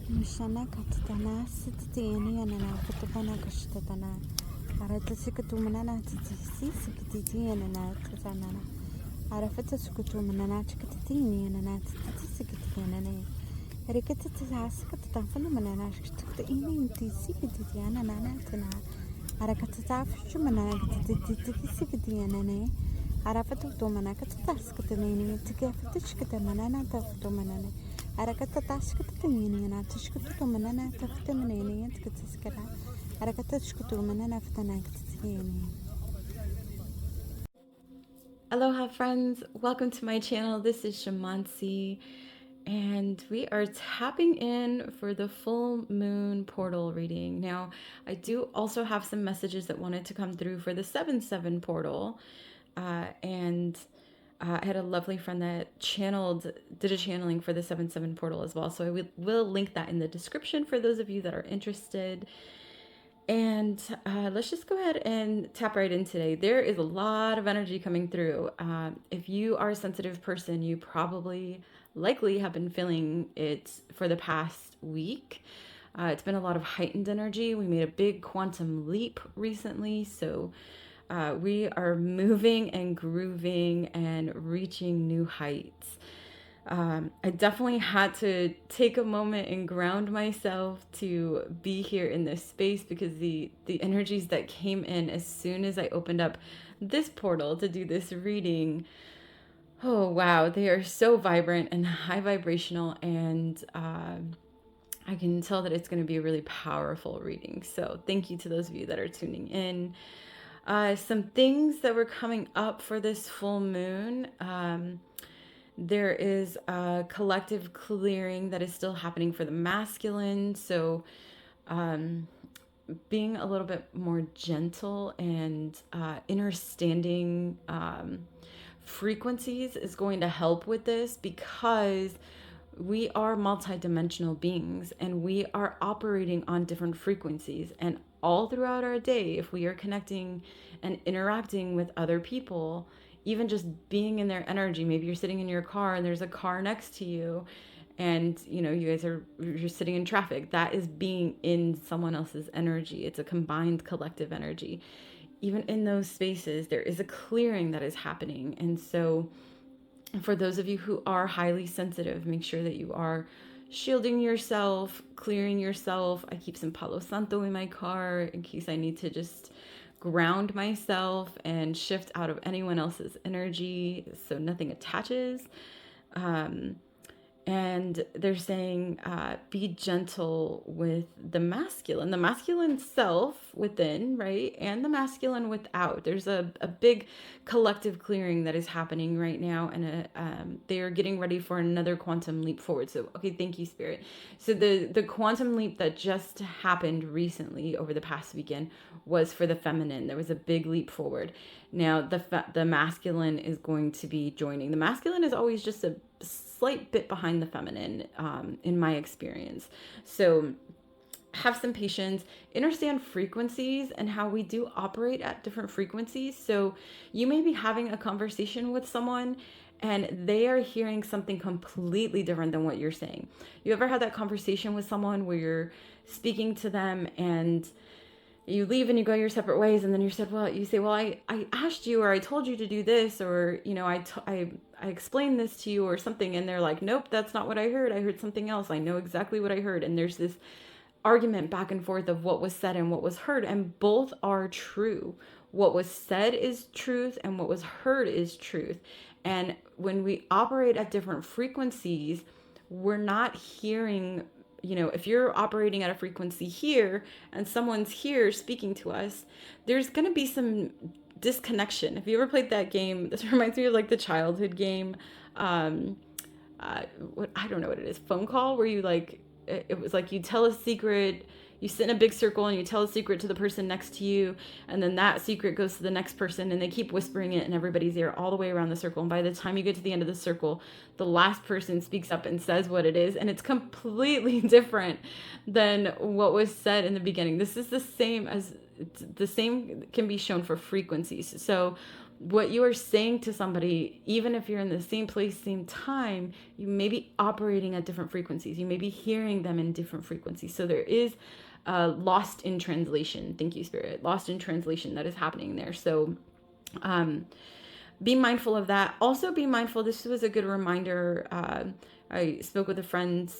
Mishana katatana sititiani anana kutupana kashitatana. Arata sikatumanana titisi sikititi anana tatanana. Arafata sikutumanana chikatini anana tititi sikiti anane. Rikatata sikatafana manana shkatini inti sikiti anana tana. Arakatata shumana tititi sikiti anane. Arafatu tumana katata sikatini tikafata shkatamanana tafutumanane. Arakata taskutini and Atishkutu manana taftamani and Katiskara. Arakatashkutu manana ftanaktiani. Aloha friends, welcome to my channel. This is Xamanxi, and we are tapping in for the full moon portal reading. Now, I do also have some messages that wanted to come through for the 7/7 portal, I had a lovely friend that did a channeling for the 7/7 portal as well. So I will link that in the description for those of you that are interested. And let's just go ahead and tap right in today. There is a lot of energy coming through. If you are a sensitive person, you likely have been feeling it for the past week. It's been a lot of heightened energy. We made a big quantum leap recently. So we are moving and grooving and reaching new heights. I definitely had to take a moment and ground myself to be here in this space because the energies that came in as soon as I opened up this portal to do this reading, oh wow, they are so vibrant and high vibrational, and I can tell that it's going to be a really powerful reading. So thank you to those of you that are tuning in. Some things that were coming up for this full moon. There is a collective clearing that is still happening for the masculine. So being a little bit more gentle and understanding frequencies is going to help with this, because we are multidimensional beings and we are operating on different frequencies. And all throughout our day, if we are connecting and interacting with other people, even just being in their energy, maybe you're sitting in your car and there's a car next to you, and you're sitting in traffic, that is being in someone else's energy. It's a combined collective energy. Even in those spaces, there is a clearing that is happening. And so for those of you who are highly sensitive, make sure that you are shielding yourself, clearing yourself. I keep some Palo Santo in my car in case I need to just ground myself and shift out of anyone else's energy so nothing attaches. And they're saying, be gentle with the masculine self within, right? And the masculine without. There's a big collective clearing that is happening right now. And they are getting ready for another quantum leap forward. So, okay, thank you, Spirit. So the quantum leap that just happened recently over the past weekend was for the feminine. There was a big leap forward. Now, the masculine is going to be joining. The masculine is always just a slight bit behind the feminine, in my experience. So have some patience, understand frequencies and how we do operate at different frequencies. So you may be having a conversation with someone and they are hearing something completely different than what you're saying. You ever had that conversation with someone where you're speaking to them and you leave and you go your separate ways, and then you say, well, I asked you, or I told you to do this, or, I explained this to you or something, and they're like, nope, that's not what I heard something else, I know exactly what I heard. And there's this argument back and forth of what was said and what was heard, and both are true. What was said is truth, and what was heard is truth. And when we operate at different frequencies, we're not hearing, if you're operating at a frequency here and someone's here speaking to us, there's going to be some disconnection. If you ever played that game, this reminds me of like the childhood game. I don't know what it is, phone call, where you it was like you tell a secret, you sit in a big circle and you tell a secret to the person next to you, and then that secret goes to the next person, and they keep whispering it in everybody's ear all the way around the circle. And by the time you get to the end of the circle, the last person speaks up and says what it is, and it's completely different than what was said in the beginning. This is the same can be shown for frequencies. So what you are saying to somebody, even if you're in the same place, same time, you may be operating at different frequencies. You may be hearing them in different frequencies. So there is lost in translation. Thank you, Spirit. Lost in translation that is happening there. So be mindful of that. Also be mindful, this was a good reminder. I spoke with a friend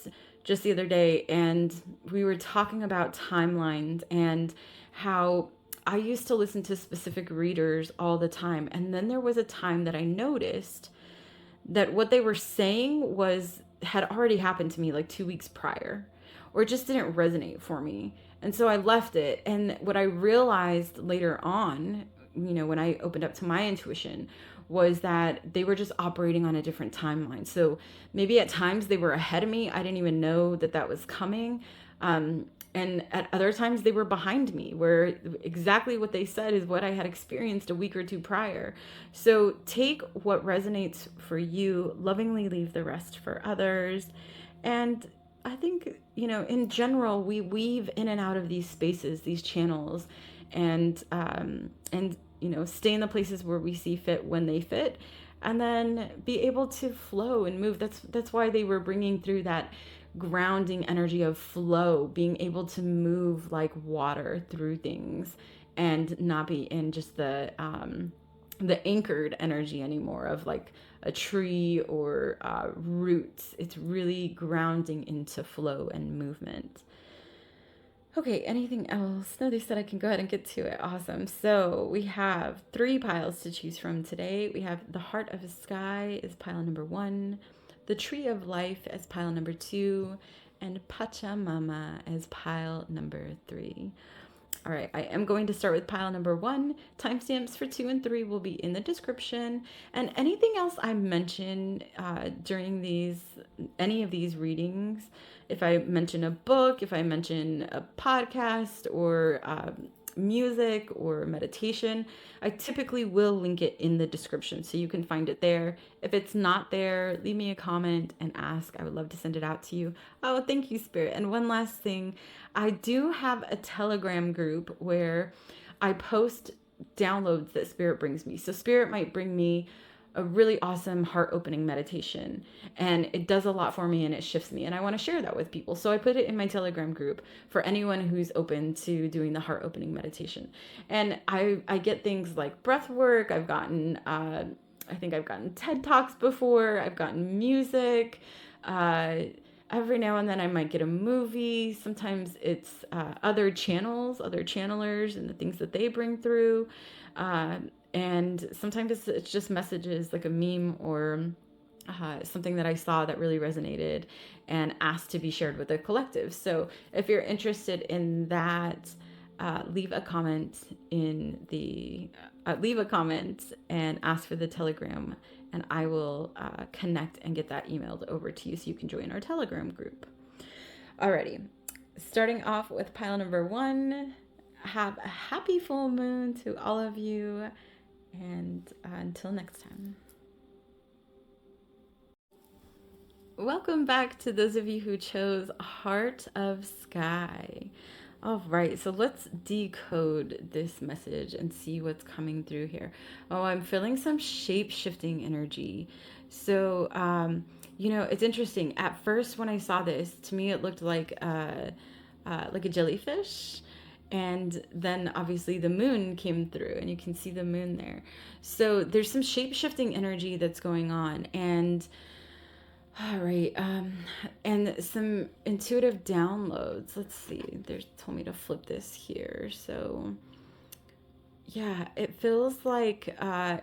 just the other day, and we were talking about timelines and how I used to listen to specific readers all the time. And then there was a time that I noticed that what they were saying had already happened to me like 2 weeks prior, or it just didn't resonate for me. And so I left it. And what I realized later on, when I opened up to my intuition, was that they were just operating on a different timeline. So maybe at times they were ahead of me. I didn't even know that was coming. And at other times they were behind me, where exactly what they said is what I had experienced a week or two prior. So take what resonates for you, lovingly leave the rest for others. And I think, in general, we weave in and out of these spaces, these channels, and stay in the places where we see fit when they fit, and then be able to flow and move. That's why they were bringing through that grounding energy of flow, being able to move like water through things and not be in just the anchored energy anymore of like a tree or roots. It's really grounding into flow and movement. Okay, anything else? No, they said I can go ahead and get to it. Awesome. So we have 3 piles to choose from today. We have the Heart of the Sky is pile number 1, the Tree of Life as pile number 2, and Pachamama as pile number 3. All right, I am going to start with pile number 1. Timestamps for 2 and 3 will be in the description. And anything else I mention during any of these readings, if I mention a book, if I mention a podcast or music or meditation, I typically will link it in the description so you can find it there. If it's not there, leave me a comment and ask. I would love to send it out to you. Oh, thank you, Spirit. And one last thing, I do have a Telegram group where I post downloads that Spirit brings me. So Spirit might bring me a really awesome heart opening meditation, and it does a lot for me and it shifts me, and I want to share that with people. So I put it in my Telegram group for anyone who's open to doing the heart opening meditation. And I get things like breath work. I've gotten I think I've gotten TED Talks before. I've gotten music. Every now and then I might get a movie. Sometimes it's other channels, other channelers, and the things that they bring through. And sometimes it's just messages like a meme or something that I saw that really resonated and asked to be shared with the collective. So if you're interested in that, leave a comment and ask for the Telegram, and I will connect and get that emailed over to you so you can join our Telegram group. Alrighty, starting off with pile number 1. Have a happy full moon to all of you, and until next time. Welcome back to those of you who chose Heart of Sky. All right, so let's decode this message and see what's coming through here. Oh, I'm feeling some shape-shifting energy. So, it's interesting. At first, when I saw this, to me it looked like a jellyfish. And then obviously the moon came through, and you can see the moon there. So there's some shape-shifting energy that's going on. And all right, and some intuitive downloads. Let's see, they told me to flip this here. So yeah, it feels like I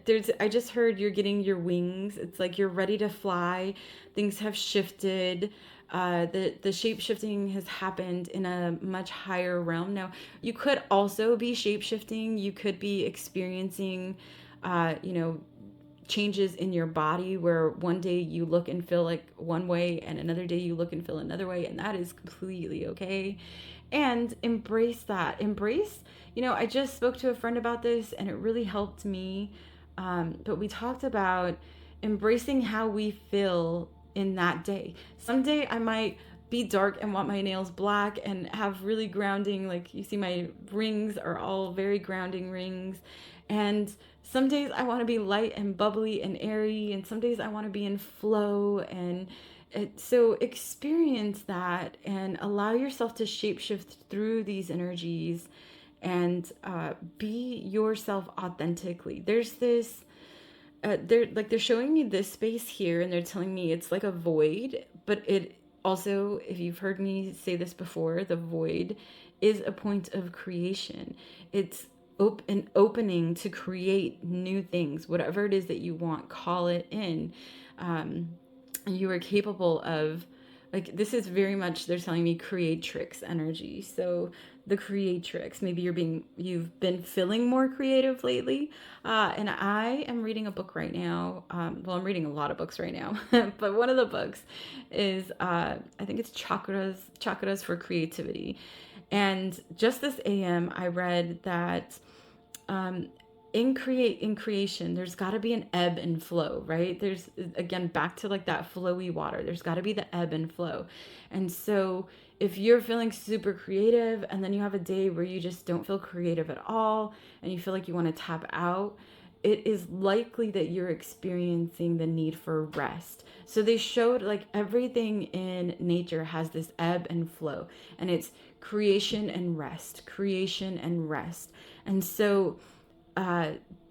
just heard you're getting your wings. It's like you're ready to fly. Things have shifted. The shape shifting has happened in a much higher realm. Now, you could also be shape shifting. You could be experiencing, changes in your body where one day you look and feel like one way and another day you look and feel another way, and that is completely okay. And embrace that. I just spoke to a friend about this and it really helped me. But we talked about embracing how we feel in that day. Someday I might be dark and want my nails black and have really grounding, like you see my rings are all very grounding rings. And some days I want to be light and bubbly and airy, and some days I want to be in flow. And so experience that and allow yourself to shapeshift through these energies and be yourself authentically. There's this they're showing me this space here, and they're telling me it's like a void, but it also, if you've heard me say this before, the void is a point of creation. It's an opening to create new things, whatever it is that you want, call it in. You are capable of, like, this is very much, they're telling me, creatrix energy. So the creatrix, maybe you've been feeling more creative lately. And I am reading a book right now. Well, I'm reading a lot of books right now, but one of the books is, I think it's Chakras for Creativity. And just this AM, I read that, in creation, there's got to be an ebb and flow, right? There's, again, back to like that flowy water, there's got to be the ebb and flow. And so if you're feeling super creative and then you have a day where you just don't feel creative at all and you feel like you want to tap out, it is likely that you're experiencing the need for rest. So they showed like everything in nature has this ebb and flow, and it's creation and rest, creation and rest. And so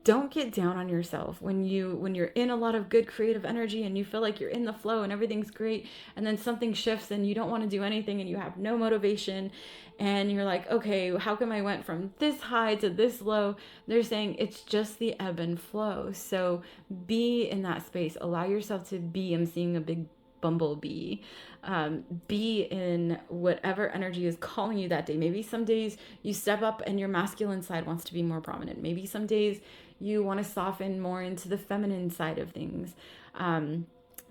don't get down on yourself when you're in a lot of good creative energy and you feel like you're in the flow and everything's great, and then something shifts and you don't want to do anything and you have no motivation, and you're like, okay, how come I went from this high to this low? They're saying it's just the ebb and flow. So be in that space, allow yourself to be, I'm seeing a big bumblebee. Be in whatever energy is calling you that day. Maybe some days you step up and your masculine side wants to be more prominent. Maybe some days you want to soften more into the feminine side of things.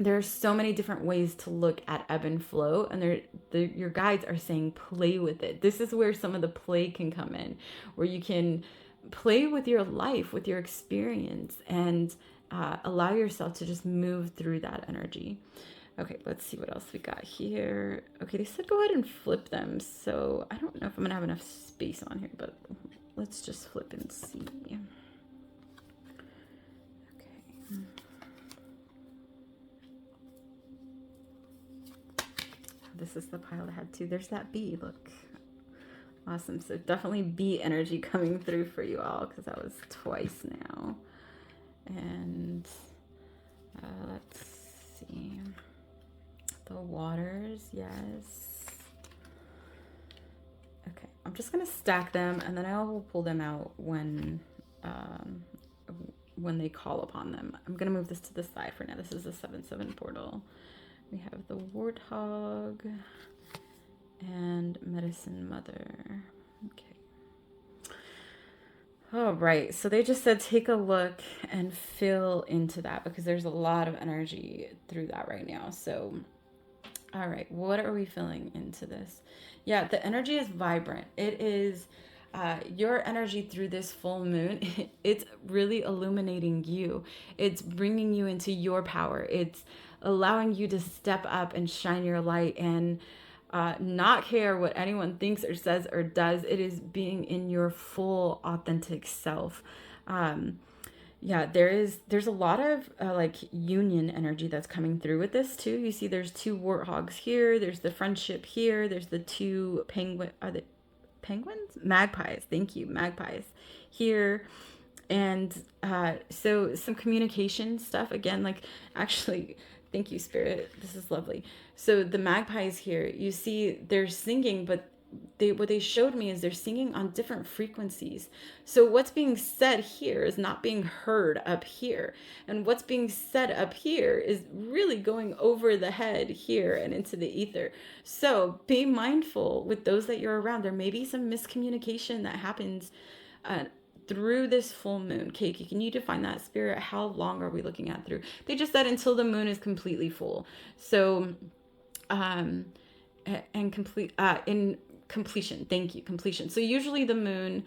There are so many different ways to look at ebb and flow, and your guides are saying play with it. This is where some of the play can come in, where you can play with your life, with your experience, and allow yourself to just move through that energy. Okay, let's see what else we got here. Okay, they said go ahead and flip them. So I don't know if I'm gonna have enough space on here, but let's just flip and see. Okay. This is the pile I had too. There's that bee, look. Awesome, so definitely bee energy coming through for you all, because that was twice now. And let's see. The waters, yes. Okay, I'm just gonna stack them, and then I will pull them out when they call upon them. I'm gonna move this to the side for now. This is a 7/7 portal. We have the warthog and medicine mother. Okay. All right, so they just said take a look and feel into that, because there's a lot of energy through that right now. So all right, what are we feeling into this? Yeah, the energy is vibrant. It is your energy through this full moon. It's really illuminating you. It's bringing you into your power. It's allowing you to step up and shine your light and not care what anyone thinks or says or does. It is being in your full authentic self. Yeah, there's a lot of like union energy that's coming through with this too. You see there's two warthogs here, there's the friendship here, there's the two are they penguins? Magpies, thank you, magpies here. And so some communication stuff again, like, actually, thank you, Spirit, this is lovely. So the magpies here, you see they're singing, but what they showed me is they're singing on different frequencies. So what's being said here is not being heard up here, and what's being said up here is really going over the head here and into the ether. So be mindful with those that you're around. There may be some miscommunication that happens through this full moon. Kiki, can you define that, Spirit? How long are we looking at through? They just said until the moon is completely full. So and complete in completion. Thank you, completion. So usually the moon,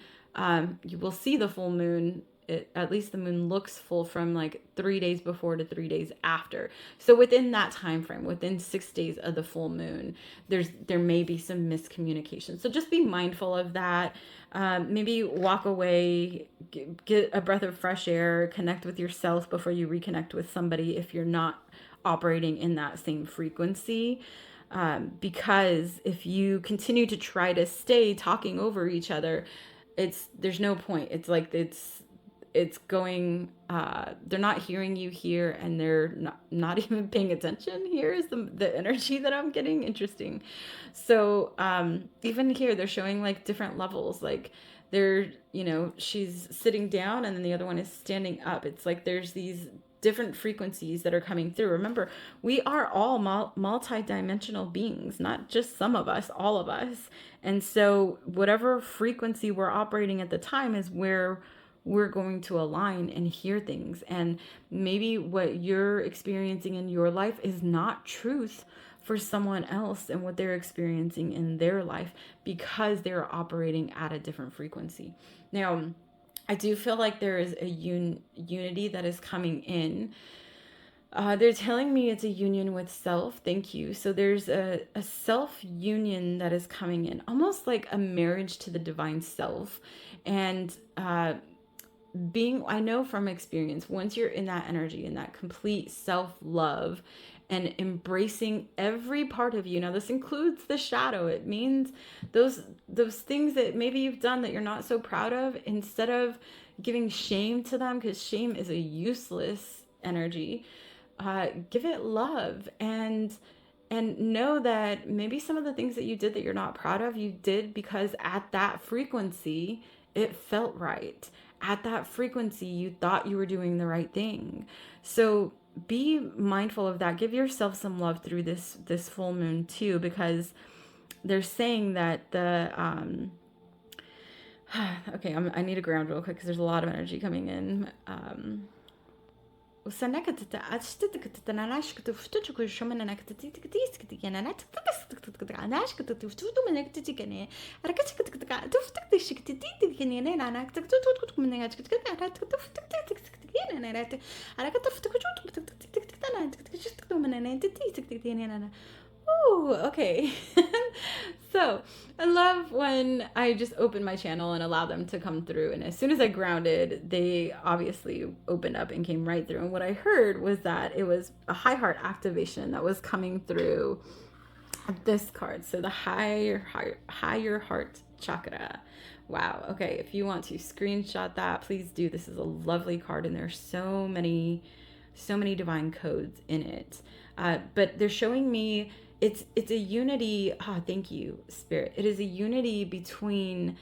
you will see the full moon at least the moon looks full from like 3 days before to 3 days after. So within that time frame, within 6 days of the full moon, there may be some miscommunication. So just be mindful of that. Maybe walk away, get a breath of fresh air, connect with yourself before you reconnect with somebody if you're not operating in that same frequency. Because if you continue to try to stay talking over each other, there's no point. It's like it's going, they're not hearing you here, and they're not even paying attention. Here is the energy that I'm getting. Interesting. So even here they're showing like different levels, like she's sitting down and then the other one is standing up. It's like there's these different frequencies that are coming through. Remember, we are all multi-dimensional beings, not just some of us, all of us. And so whatever frequency we're operating at the time is where we're going to align and hear things. And maybe what you're experiencing in your life is not truth for someone else and what they're experiencing in their life, because they're operating at a different frequency. Now, I do feel like there is a unity that is coming in. They're telling me it's a union with self. Thank you. So there's a self union that is coming in, almost like a marriage to the divine self. And I know from experience, once you're in that energy, in that complete self-love and embracing every part of you. Now, this includes the shadow. It means those things that maybe you've done that you're not so proud of, instead of giving shame to them, because shame is a useless energy, give it love and know that maybe some of the things that you did that you're not proud of, you did because at that frequency, it felt right. At that frequency, you thought you were doing the right thing. So be mindful of that. Give yourself some love through this full moon too, because they're saying that okay, I need to ground real quick because there's a lot of energy coming in. Ooh, okay. So I love when I just open my channel and allow them to come through. And as soon as I grounded, they obviously opened up and came right through. And what I heard was that it was a high heart activation that was coming through this card. So the higher heart chakra. Wow. Okay. If you want to screenshot that, please do. This is a lovely card, and there's so many divine codes in it. But they're showing me it's a unity. Thank you, Spirit. It is a unity between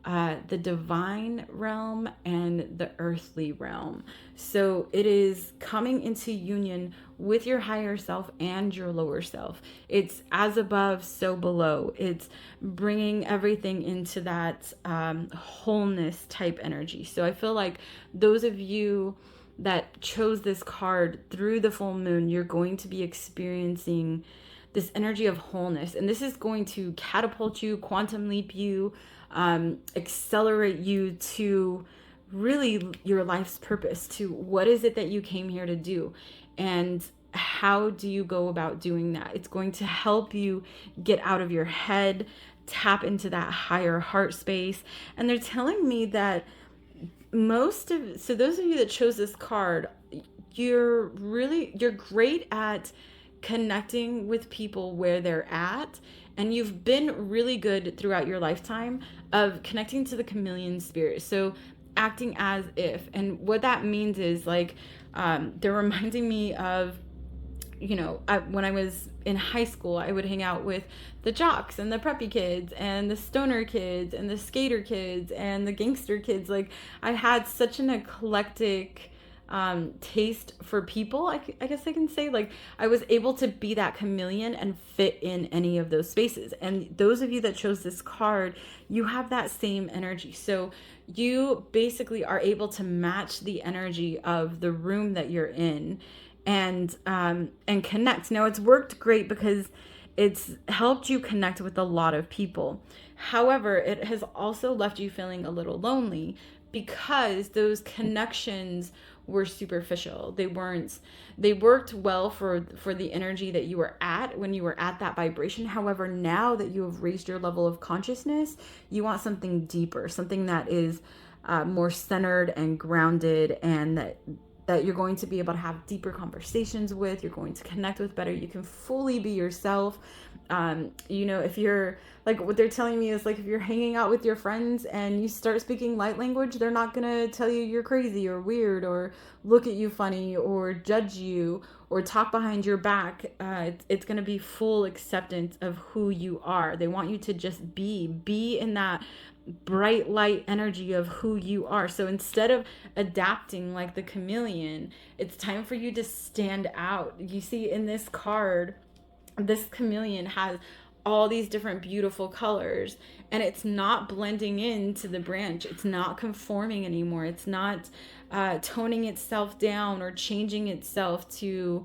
the divine realm and the earthly realm. So it is coming into union with your higher self and your lower self. It's as above, so below. It's bringing everything into that wholeness type energy. So I feel like those of you that chose this card through the full moon, you're going to be experiencing this energy of wholeness. And this is going to catapult you, quantum leap you, accelerate you to really your life's purpose, to what is it that you came here to do, and how do you go about doing that. It's going to help you get out of your head, tap into that higher heart space. And they're telling me that so those of you that chose this card, you're great at connecting with people where they're at, and you've been really good throughout your lifetime of connecting to the chameleon spirit. So acting as if, and what that means is like they're reminding me of, when I was in high school, I would hang out with the jocks and the preppy kids and the stoner kids and the skater kids and the gangster kids. Like, I had such an eclectic taste for people, I guess I can say. Like, I was able to be that chameleon and fit in any of those spaces. And those of you that chose this card, you have that same energy. So you basically are able to match the energy of the room that you're in and connect. Now, it's worked great because it's helped you connect with a lot of people. However, it has also left you feeling a little lonely because those connections were superficial. They worked well for the energy that you were at when you were at that vibration. However, now that you have raised your level of consciousness, you want something deeper, something that is more centered and grounded, and that you're going to be able to have deeper conversations with, you're going to connect with better, you can fully be yourself. If you're like, what they're telling me is like, if you're hanging out with your friends and you start speaking light language, they're not gonna tell you you're crazy or weird or look at you funny or judge you or talk behind your back. It's gonna be full acceptance of who you are. They want you to just be in that bright light energy of who you are. So instead of adapting like the chameleon, it's time for you to stand out. You see in this card, this chameleon has all these different beautiful colors, and it's not blending into the branch. It's not conforming anymore. It's not toning itself down or changing itself to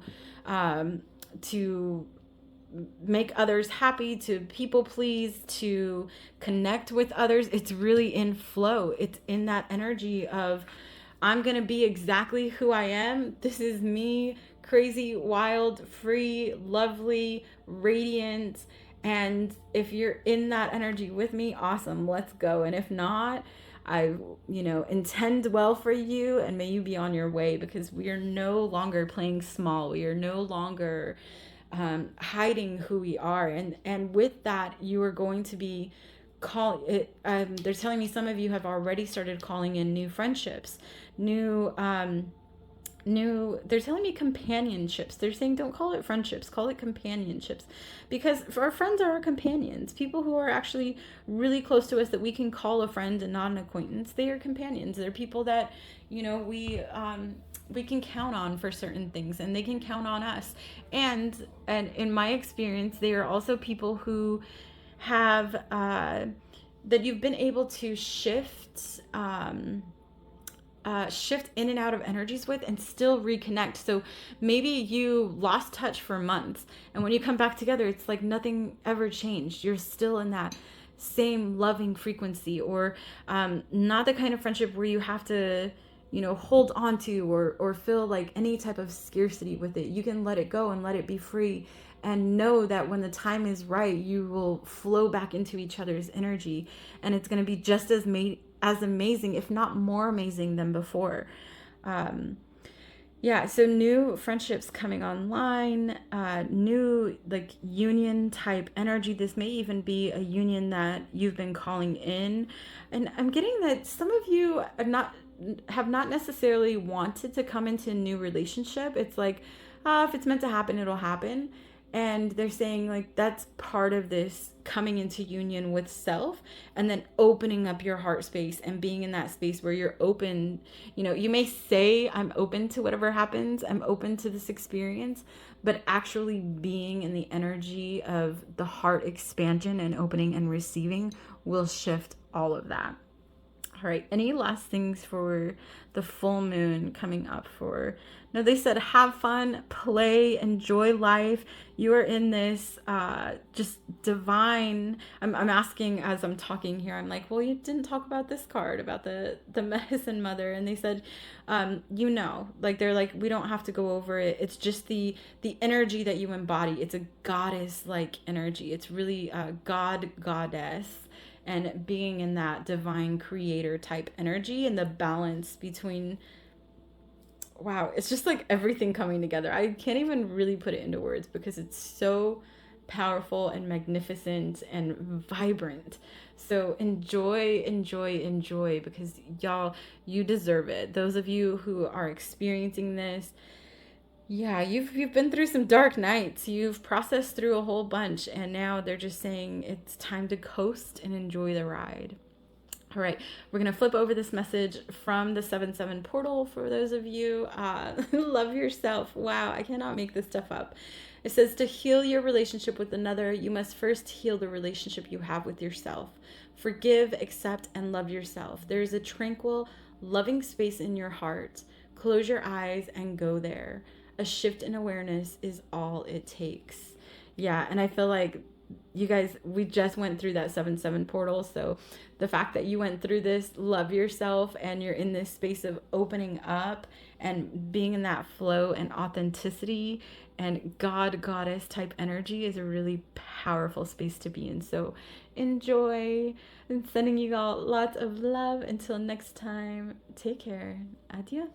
make others happy, to people please, to connect with others. It's really in flow. It's in that energy of, I'm going to be exactly who I am. This is me, crazy, wild, free, lovely, radiant. And if you're in that energy with me, awesome, let's go. And if not, I, intend well for you, and may you be on your way, because we are no longer playing small. We are no longer hiding who we are. And with that, you are going to be they're telling me some of you have already started calling in new friendships, they're telling me companionships. They're saying don't call it friendships, call it companionships, because our friends are our companions. People who are actually really close to us that we can call a friend and not an acquaintance, they are companions. They're people that we can count on for certain things, and they can count on us. And in my experience, they are also people who have that you've been able to shift in and out of energies with and still reconnect. So maybe you lost touch for months, and when you come back together, it's like nothing ever changed. You're still in that same loving frequency, or not the kind of friendship where you have to hold on to or feel like any type of scarcity with it. You can let it go and let it be free, and know that when the time is right, you will flow back into each other's energy, and it's going to be just as amazing, if not more amazing than before. So new friendships coming online, new like union type energy. This may even be a union that you've been calling in, and I'm getting that some of you have not necessarily wanted to come into a new relationship. It's like, if it's meant to happen, it'll happen. And they're saying like that's part of this coming into union with self, and then opening up your heart space and being in that space where you're open. You may say, I'm open to whatever happens, I'm open to this experience, but actually being in the energy of the heart expansion and opening and receiving will shift all of that. All right, any last things for the full moon coming up? No, they said have fun, play, enjoy life. You are in this just divine. I'm asking as I'm talking here. I'm like, well, you didn't talk about this card about the medicine mother, and they said, like they're like, we don't have to go over it. It's just the energy that you embody. It's a goddess like energy. It's really a goddess. And being in that divine creator type energy, and the balance between, wow, it's just like everything coming together. I can't even really put it into words because it's so powerful and magnificent and vibrant. So enjoy, because y'all, you deserve it. Those of you who are experiencing this, yeah, you've been through some dark nights. You've processed through a whole bunch, and now they're just saying it's time to coast and enjoy the ride. All right, we're going to flip over this message from the 7/7 portal for those of you. Love yourself. Wow, I cannot make this stuff up. It says, to heal your relationship with another, you must first heal the relationship you have with yourself. Forgive, accept, and love yourself. There is a tranquil, loving space in your heart. Close your eyes and go there. A shift in awareness is all it takes. Yeah, and I feel like you guys, we just went through that 7/7 portal. So the fact that you went through this, love yourself, and you're in this space of opening up and being in that flow and authenticity and God, goddess type energy is a really powerful space to be in. So enjoy, and sending you all lots of love. Until next time, take care. Adios.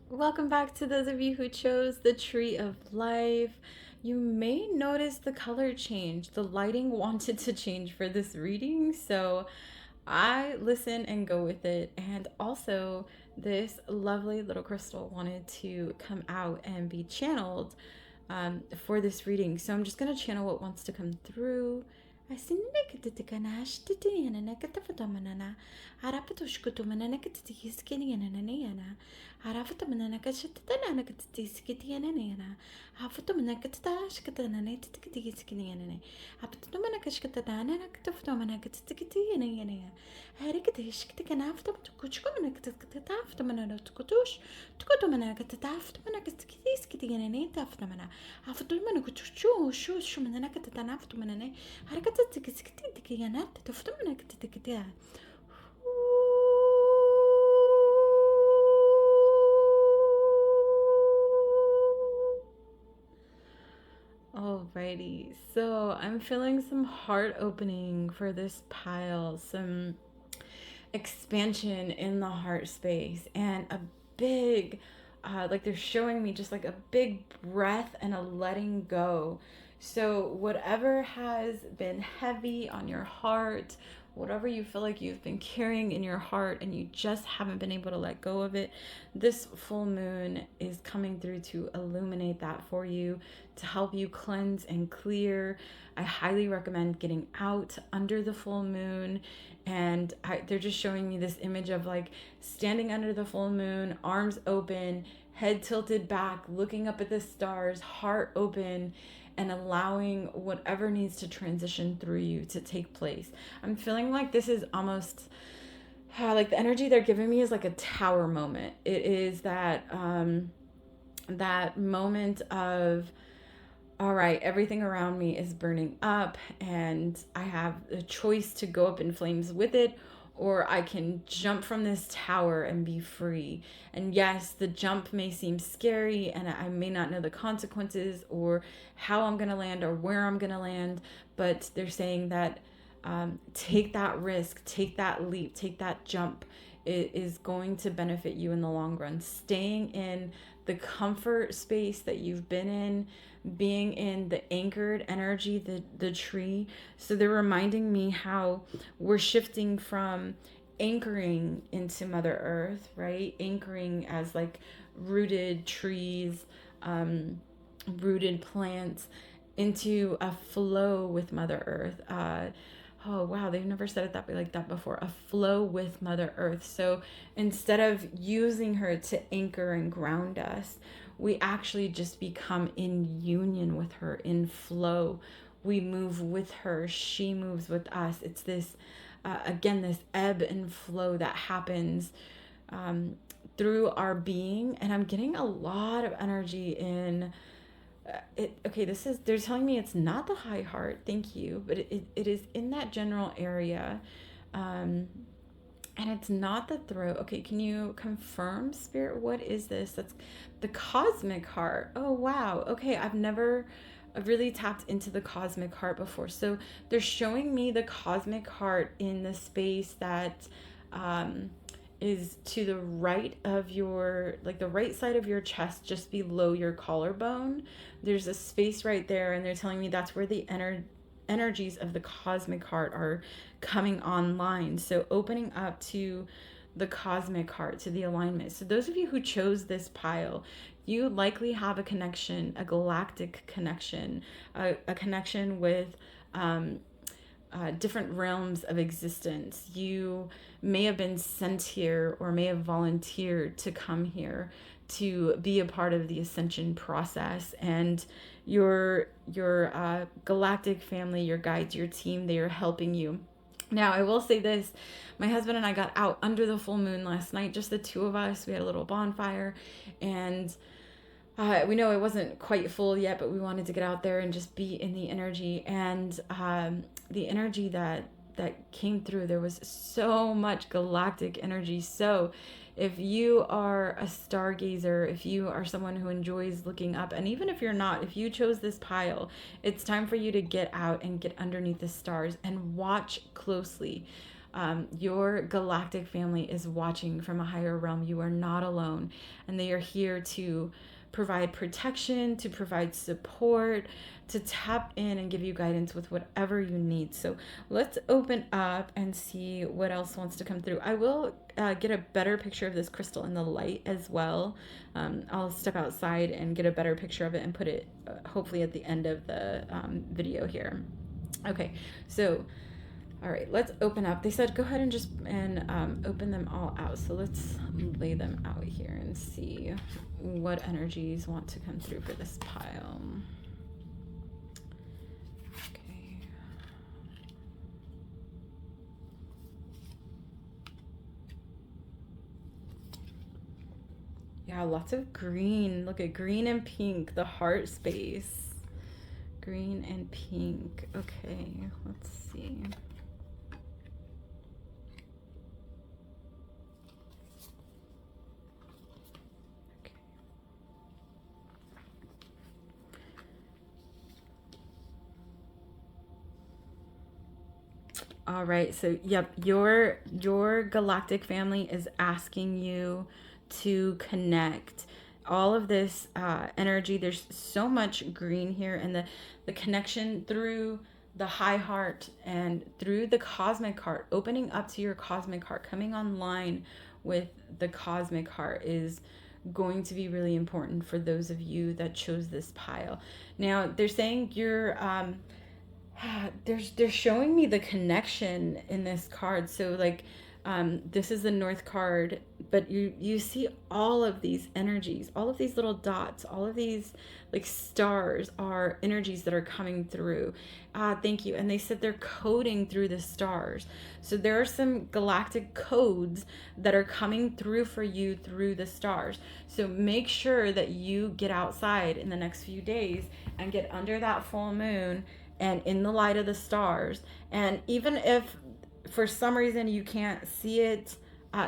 Welcome back to those of you who chose the Tree of Life. You may notice the color change. The lighting wanted to change for this reading, so I listen and go with it. And also, this lovely little crystal wanted to come out and be channeled for this reading. So I'm just going to channel what wants to come through. I see negative and negative Alrighty, so I'm feeling some heart opening for this pile, some expansion in the heart space, and a big, like they're showing me just like a big breath and a letting go. So, whatever has been heavy on your heart, whatever you feel like you've been carrying in your heart and you just haven't been able to let go of it, this full moon is coming through to illuminate that for you, to help you cleanse and clear. I highly recommend getting out under the full moon. And they're just showing me this image of like standing under the full moon, arms open, head tilted back, looking up at the stars, heart open, and allowing whatever needs to transition through you to take place. I'm feeling like this is almost like the energy they're giving me is like a tower moment. It is that that moment of, all right, everything around me is burning up and I have a choice to go up in flames with it, or I can jump from this tower and be free. And yes, the jump may seem scary and I may not know the consequences or how I'm going to land or where I'm going to land, but they're saying that take that risk, take that leap, take that jump. It is going to benefit you in the long run. Staying in the comfort space that you've been in, being in the anchored energy, the tree. So they're reminding me how we're shifting from anchoring into Mother Earth, right? Anchoring as like rooted trees, rooted plants, into a flow with Mother Earth. Oh wow, they've never said it that way, like that before. A flow with Mother Earth. So instead of using her to anchor and ground us, we actually just become in union with her, in flow. We move with her, she moves with us. It's this again, this ebb and flow that happens through our being. And I'm getting a lot of energy in okay, this is, they're telling me it's not the high heart, thank you, but it is in that general area. And it's not the throat. Okay, can you confirm, Spirit, what is this? That's the cosmic heart. Oh wow, okay, I've never really tapped into the cosmic heart before. So they're showing me the cosmic heart in the space that is to the right of your, like the right side of your chest, just below your collarbone. There's a space right there, and they're telling me that's where the energies of the cosmic heart are coming online. So opening up to the cosmic heart, to the alignment. So those of you who chose this pile, you likely have a connection, a galactic connection, a connection with different realms of existence. You may have been sent here or may have volunteered to come here to be a part of the ascension process. And your galactic family, your guides, your team, they are helping you. Now, I will say this, my husband and I got out under the full moon last night, just the two of us. We had a little bonfire, and we know it wasn't quite full yet, but we wanted to get out there and just be in the energy. And the energy that came through, there was so much galactic energy. So if you are a stargazer, if you are someone who enjoys looking up, and even if you're not, if you chose this pile, it's time for you to get out and get underneath the stars and watch closely. Your galactic family is watching from a higher realm. You are not alone, and they are here to provide protection, to provide support, to tap in and give you guidance with whatever you need. So let's open up and see what else wants to come through. I will get a better picture of this crystal in the light as well. I'll step outside and get a better picture of it and put it hopefully at the end of the video here. Okay, so all right, let's open up. They said go ahead and just open them all out. So let's lay them out here and see what energies want to come through for this pile. Okay. Yeah, lots of green. Look at green and pink, the heart space. Green and pink. Okay, let's see. All right, so yep, your galactic family is asking you to connect. All of this energy, there's so much green here, and the connection through the high heart and through the cosmic heart, opening up to your cosmic heart, coming online with the cosmic heart is going to be really important for those of you that chose this pile. Now, they're saying you're they're showing me the connection in this card. So like this is the North card, but you see all of these energies, all of these little dots, all of these like stars are energies that are coming through. Thank you. And they said they're coding through the stars. So there are some galactic codes that are coming through for you through the stars. So make sure that you get outside in the next few days and get under that full moon and in the light of the stars. And even if for some reason you can't see it,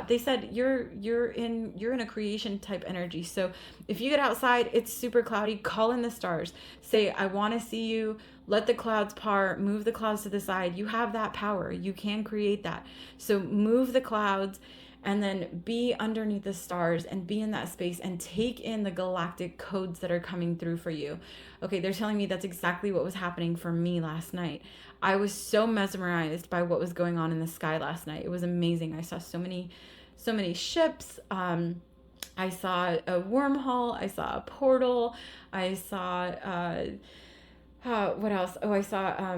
they said you're in a creation type energy. So if you get outside, it's super cloudy, call in the stars. Say, I want to see you. Let the clouds part, move the clouds to the side. You have that power. You can create that. So move the clouds and then be underneath the stars and be in that space and take in the galactic codes that are coming through for you. Okay, they're telling me that's exactly what was happening for me last night. I was so mesmerized by what was going on in the sky last night. It was amazing. I saw so many ships. I saw a wormhole. I saw a portal. I saw what else? Oh, I saw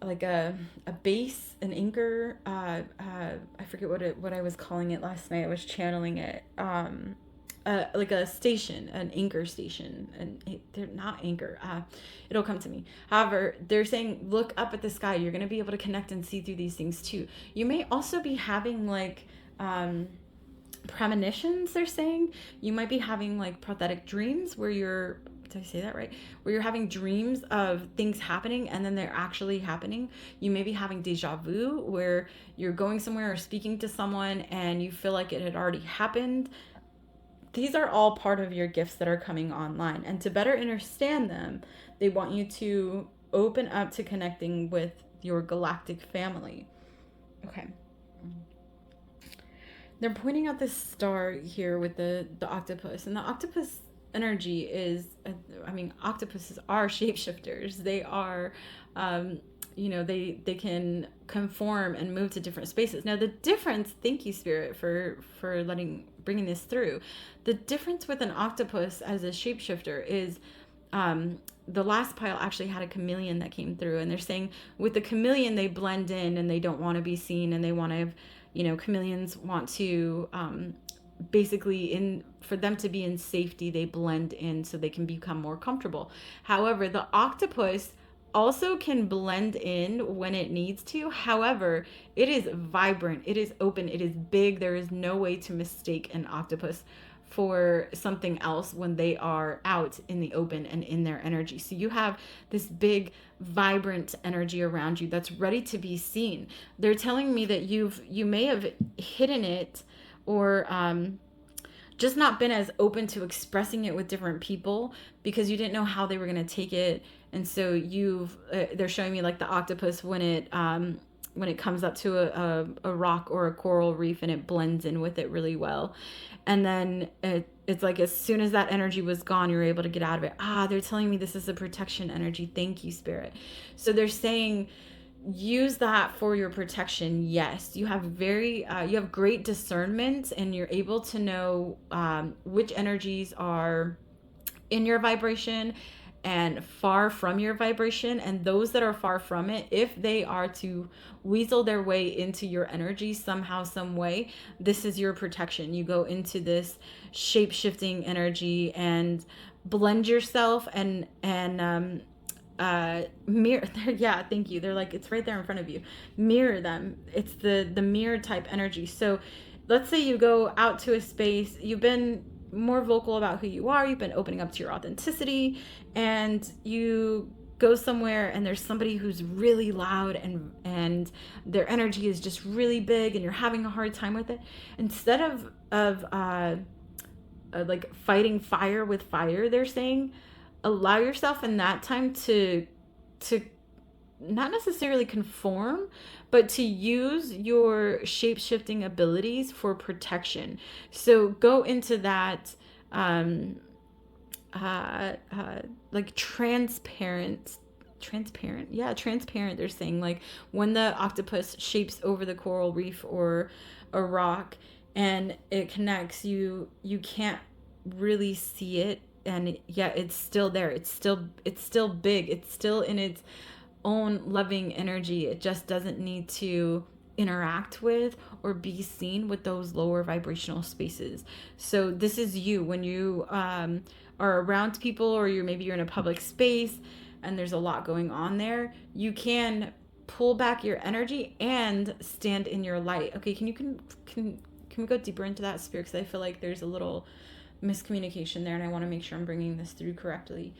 like a base, an anchor. I forget what I was calling it last night. I was channeling it. Like a station, an anchor station, and they're not anchor. It'll come to me. However, they're saying look up at the sky. You're going to be able to connect and see through these things too. You may also be having like premonitions. They're saying you might be having like prophetic dreams where you're, did I say that right? Where you're having dreams of things happening and then they're actually happening. You may be having deja vu where you're going somewhere or speaking to someone and you feel like it had already happened. These are all part of your gifts that are coming online. And to better understand them, they want you to open up to connecting with your galactic family. Okay. They're pointing out this star here with the octopus. And the octopus energy is, octopuses are shapeshifters. They are, they can conform and move to different spaces. Now the difference, thank you Spirit for bringing this through. The difference with an octopus as a shapeshifter is the last pile actually had a chameleon that came through, and they're saying with the chameleon they blend in and they don't want to be seen, and they want to, chameleons want to basically for them to be in safety, they blend in so they can become more comfortable. However, the octopus also can blend in when it needs to. However, it is vibrant, it is open, it is big. There is no way to mistake an octopus for something else when they are out in the open and in their energy. So you have this big vibrant energy around you that's ready to be seen. They're telling me that you may have hidden it, or just not been as open to expressing it with different people because you didn't know how they were going to take it. And so they're showing me like the octopus when it comes up to a rock or a coral reef, and it blends in with it really well. And then it's like as soon as that energy was gone, you're able to get out of it. They're telling me this is a protection energy. Thank you, Spirit. So they're saying use that for your protection. Yes, you have you have great discernment, and you're able to know which energies are in your vibration and far from your vibration, and those that are far from it, if they are to weasel their way into your energy somehow, some way, this is your protection. You go into this shape-shifting energy and blend yourself and mirror. Yeah, thank you. They're like, it's right there in front of you. Mirror them. It's the mirror type energy. So let's say you go out to a space, you've been more vocal about who you are, you've been opening up to your authenticity, and you go somewhere and there's somebody who's really loud and their energy is just really big and you're having a hard time with it. Instead of like fighting fire with fire, they're saying allow yourself in that time to not necessarily conform, but to use your shape-shifting abilities for protection. So go into that like transparent. They're saying like when the octopus shapes over the coral reef or a rock and it connects, you can't really see it, and yet it's still there. It's still big. It's still in its own loving energy. It just doesn't need to interact with or be seen with those lower vibrational spaces. So this is you when you are around people, or you're in a public space and there's a lot going on there. You can pull back your energy and stand in your light. Okay, can we go deeper into that, Spirit? Because I feel like there's a little miscommunication there, and I want to make sure I'm bringing this through correctly.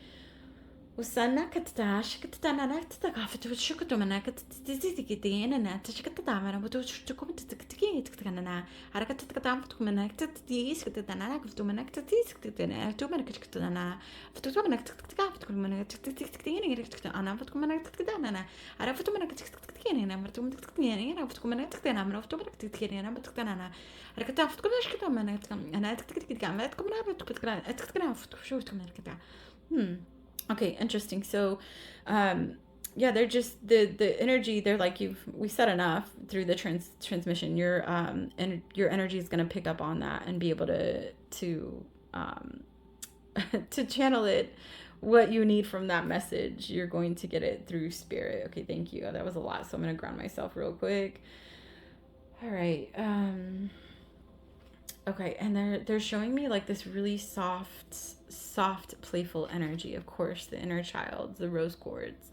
وسنا كتتاش كتتانا كتتقافت وشكتو منا كتتزيزيكتين أنا تشكتتامنا وتشكتكم تتكتكين تكتكنا على كتتكتامتكم منا كتتيس كتتانا كفتو منا كتتيس كتتانا تو منا كتكتنا فتو منا كتتكافتكم منا كتتكتكين أنا فتكم منا كتكتانا أنا على فتو منا كتكتكين أنا مرتو منا كتكتكين أنا فتكم منا كتكتانا أنا فتو منا كتكتكين أنا بتكتانا أنا على كتافتكم شكتو منا أنا تكتكتكين أنا تكم منا بتكتكنا تكتكنا فتو شو تكم منا كتا. Okay, interesting. So, they're just the energy. They're like we said enough through the transmission. Your energy is going to pick up on that and be able to to channel it. What you need from that message, you're going to get it through Spirit. Okay, thank you. That was a lot, so I'm going to ground myself real quick. All right. Okay, and they're showing me like this really soft, playful energy. Of course, the inner child, the rose quartz.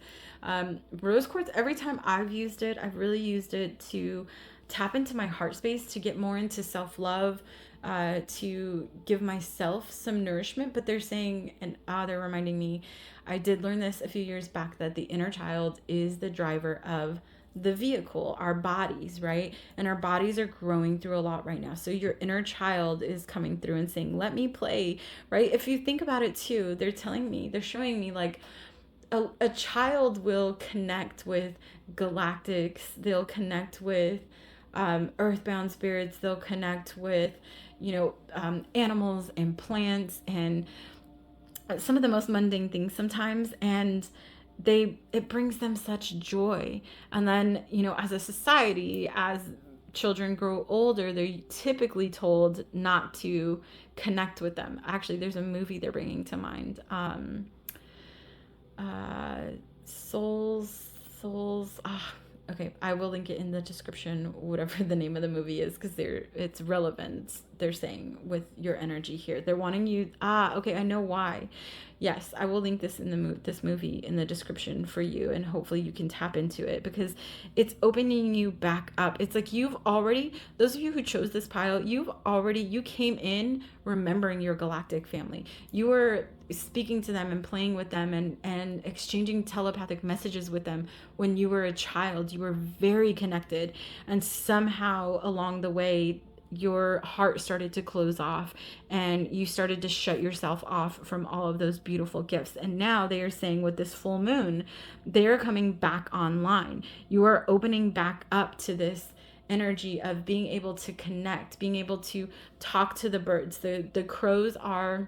Rose quartz, every time I've used it, I've really used it to tap into my heart space, to get more into self-love, to give myself some nourishment. But they're saying, and they're reminding me, I did learn this a few years back, that the inner child is the driver of the vehicle, our bodies, right? And our bodies are growing through a lot right now. So your inner child is coming through and saying, let me play, right? If you think about it too, they're showing me like a child will connect with galactics. They'll connect with earthbound spirits. They'll connect with, animals and plants and some of the most mundane things sometimes. And it brings them such joy. And then, as a society, as children grow older, they're typically told not to connect with them. Actually, there's a movie they're bringing to mind. Souls. Okay, I will link it in the description, whatever the name of the movie is, because it's relevant they're saying with your energy here. They're wanting you, okay, I know why. Yes, I will link this in this movie in the description for you, and hopefully you can tap into it, because it's opening you back up. It's like you've already, those of you who chose this pile, you came in remembering your galactic family. You were speaking to them and playing with them and exchanging telepathic messages with them when you were a child. You were very connected, and somehow along the way your heart started to close off and you started to shut yourself off from all of those beautiful gifts. And now they are saying with this full moon, they're coming back online. You are opening back up to this energy of being able to connect, being able to talk to the birds. The crows are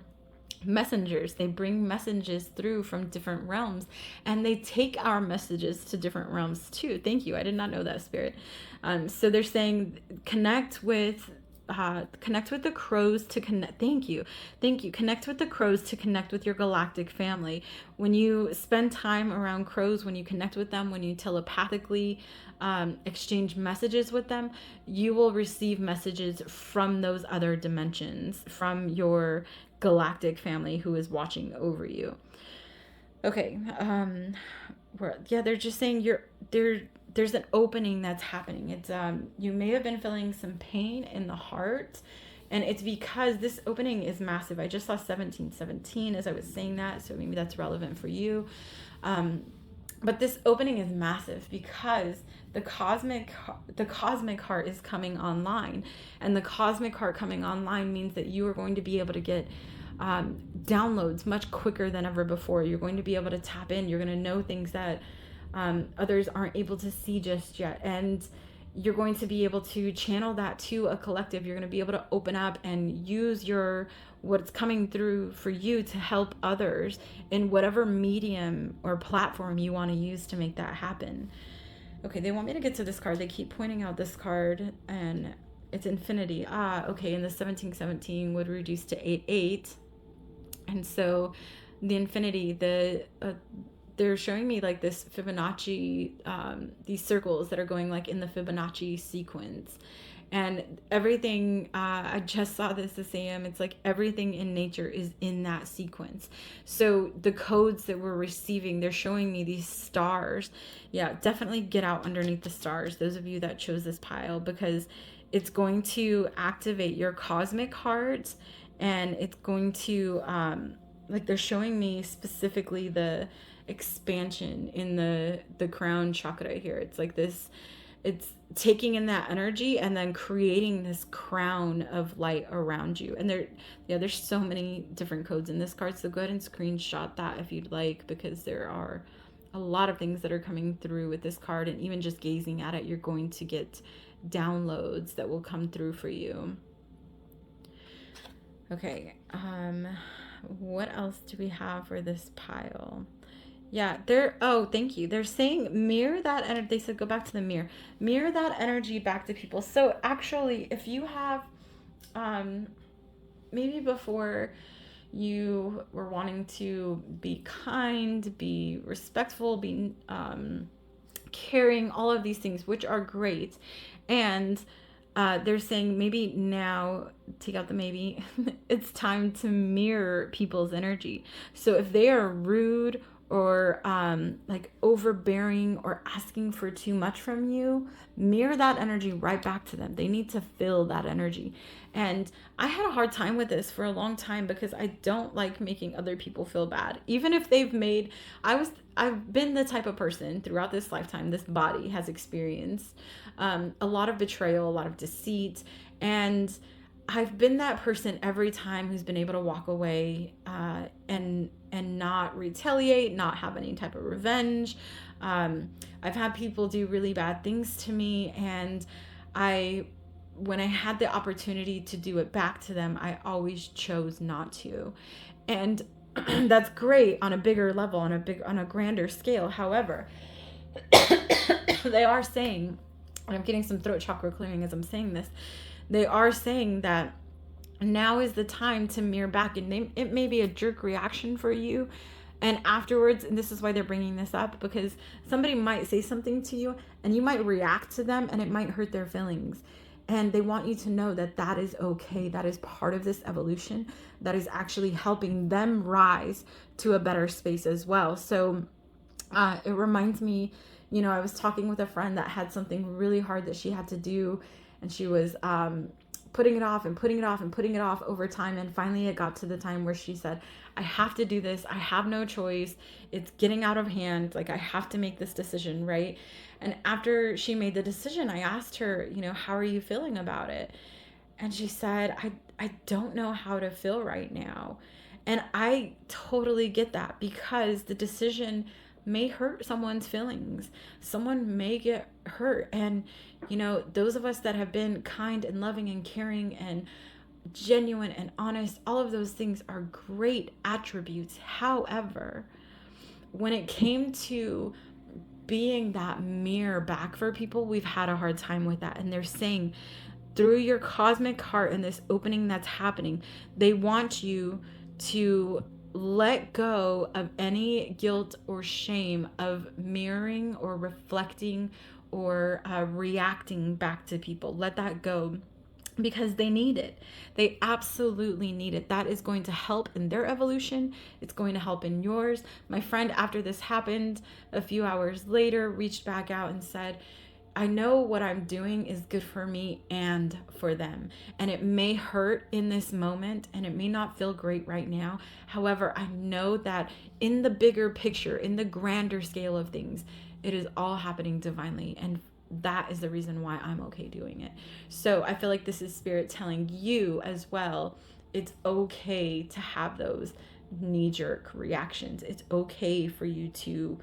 messengers. They bring messages through from different realms, and they take our messages to different realms too. Thank you. I did not know that, Spirit. So they're saying connect with the crows to connect. Thank you. Connect with the crows to connect with your galactic family. When you spend time around crows, when you connect with them, when you telepathically exchange messages with them, you will receive messages from those other dimensions, from your galactic family who is watching over you. Okay. They're just saying there's an opening that's happening. It's you may have been feeling some pain in the heart, and it's because this opening is massive. I just saw 1717 as I was saying that, so maybe that's relevant for you. But this opening is massive because the cosmic heart is coming online, and the cosmic heart coming online means that you are going to be able to get downloads much quicker than ever before. You're going to be able to tap in. You're going to know things that others aren't able to see just yet, and you're going to be able to channel that to a collective. You're going to be able to open up and use what's coming through for you to help others in whatever medium or platform you want to use to make that happen. Okay, they want me to get to this card. They keep pointing out this card, and it's infinity. Okay, and the 1717 would reduce to 88. And so the infinity, they're showing me like this Fibonacci, these circles that are going like in the Fibonacci sequence. And everything, I just saw this AM, it's like everything in nature is in that sequence. So the codes that we're receiving, they're showing me these stars. Yeah, definitely get out underneath the stars, those of you that chose this pile, because it's going to activate your cosmic heart, and it's going to, like they're showing me specifically the expansion in the crown chakra here. It's like this, it's taking in that energy and then creating this crown of light around you. And there's so many different codes in this card, so go ahead and screenshot that if you'd like, because there are a lot of things that are coming through with this card, and even just gazing at it, you're going to get downloads that will come through for you. Okay, what else do we have for this pile? Yeah, thank you. They're saying mirror that energy. They said go back to the mirror that energy back to people. So actually, if you have maybe before you were wanting to be kind, be respectful, be caring, all of these things, which are great, and they're saying maybe now, take out the maybe, it's time to mirror people's energy. So if they are rude or like overbearing or asking for too much from you, mirror that energy right back to them. They need to feel that energy. And I had a hard time with this for a long time because I don't like making other people feel bad. Even if they've made, I've been the type of person throughout this lifetime, this body has experienced a lot of betrayal, a lot of deceit, and I've been that person every time who's been able to walk away and not retaliate, not have any type of revenge. I've had people do really bad things to me, and when I had the opportunity to do it back to them, I always chose not to. And that's great on a bigger level, on a grander scale. However, they are saying, and I'm getting some throat chakra clearing as I'm saying this, they are saying that now is the time to mirror back, and it may be a jerk reaction for you. And afterwards, and this is why they're bringing this up, because somebody might say something to you and you might react to them and it might hurt their feelings. And they want you to know that that is okay. That is part of this evolution. That is actually helping them rise to a better space as well. So it reminds me, I was talking with a friend that had something really hard that she had to do, and she was putting it off and putting it off and putting it off over time. And finally it got to the time where she said, I have to do this. I have no choice. It's getting out of hand. Like, I have to make this decision, right? And after she made the decision, I asked her, how are you feeling about it? And she said, I don't know how to feel right now. And I totally get that, because the decision may hurt someone's feelings. Someone may get hurt. And, those of us that have been kind and loving and caring and genuine and honest, all of those things are great attributes. However, when it came to being that mirror back for people, we've had a hard time with that. And they're saying, through your cosmic heart and this opening that's happening, they want you to let go of any guilt or shame of mirroring or reflecting or reacting back to people. Let that go, because they need it. They absolutely need it. That is going to help in their evolution. It's going to help in yours. My friend, after this happened, a few hours later, reached back out and said, I know what I'm doing is good for me and for them. And it may hurt in this moment and it may not feel great right now. However, I know that in the bigger picture, in the grander scale of things, it is all happening divinely. And that is the reason why I'm okay doing it. So I feel like this is Spirit telling you as well, it's okay to have those knee-jerk reactions. It's okay for you to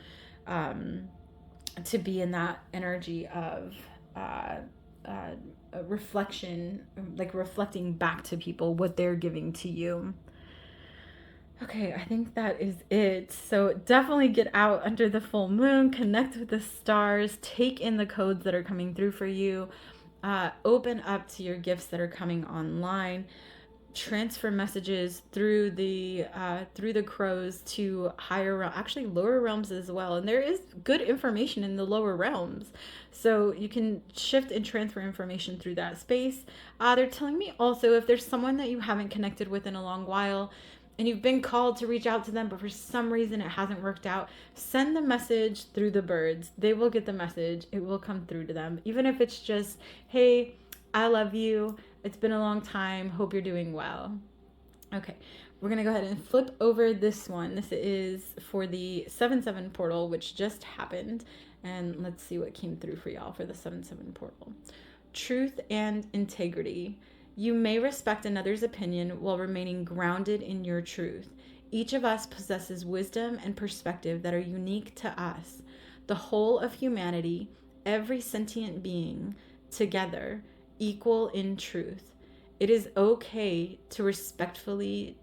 be in that energy of reflection, like reflecting back to people what they're giving to you. Okay, I think that is it. So definitely get out under the full moon, connect with the stars, take in the codes that are coming through for you, open up to your gifts that are coming online, transfer messages through the crows to higher, actually lower realms as well. And there is good information in the lower realms, so you can shift and transfer information through that space. They're telling me also, if there's someone that you haven't connected with in a long while and you've been called to reach out to them, but for some reason it hasn't worked out, send the message through the birds. They will get the message. It will come through to them, even if it's just, hey, I love you. It's been a long time. Hope you're doing well. Okay, we're going to go ahead and flip over this one. This is for the 7-7 portal, which just happened. And let's see what came through for y'all for the 7-7 portal. Truth and integrity. You may respect another's opinion while remaining grounded in your truth. Each of us possesses wisdom and perspective that are unique to us. The whole of humanity, every sentient being, together, equal in truth. It is okay to respectfully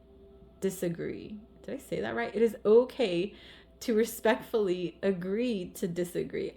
disagree. Did I say that right? It is okay to respectfully agree to disagree.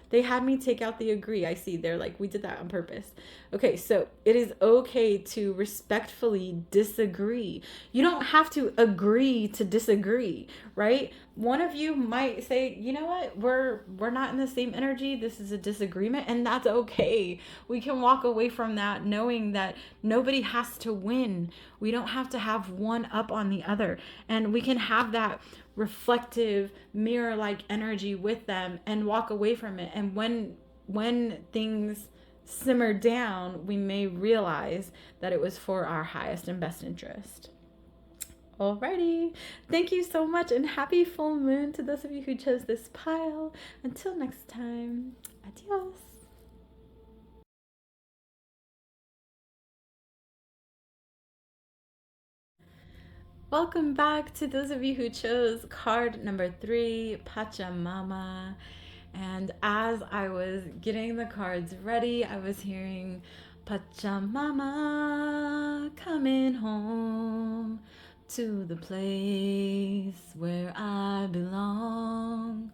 They had me take out the agree. I see. They're like, we did that on purpose. Okay, so it is okay to respectfully disagree. You don't have to agree to disagree, right? One of you might say, you know what, we're not in the same energy. This is a disagreement, and that's okay. We can walk away from that knowing that nobody has to win. We don't have to have one up on the other, and we can have that reflective mirror-like energy with them and walk away from it. And when things simmer down, we may realize that it was for our highest and best interest. Alrighty, thank you so much, and happy full moon to those of you who chose this pile. Until next time, adios. Welcome back to those of you who chose card number 3, Pachamama. And as I was getting the cards ready, I was hearing Pachamama coming home to the place where I belong.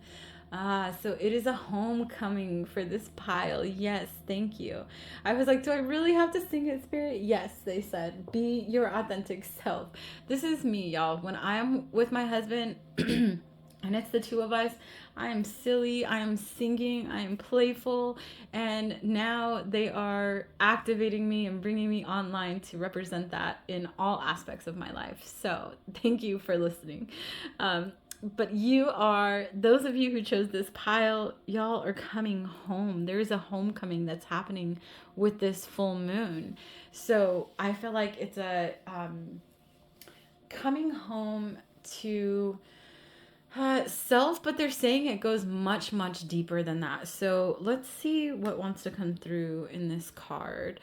So it is a homecoming for this pile. Yes, thank you. I was like, do I really have to sing it, Spirit? Yes, they said, be your authentic self. This is me, y'all. When I'm with my husband, and it's the two of us. I am silly, I am singing, I am playful, and now they are activating me and bringing me online to represent that in all aspects of my life. So thank you for listening. But you are, those of you who chose this pile, y'all are coming home. There's a homecoming that's happening with this full moon. So I feel like it's a coming home to self, but they're saying it goes much, much deeper than that. So let's see what wants to come through in this card.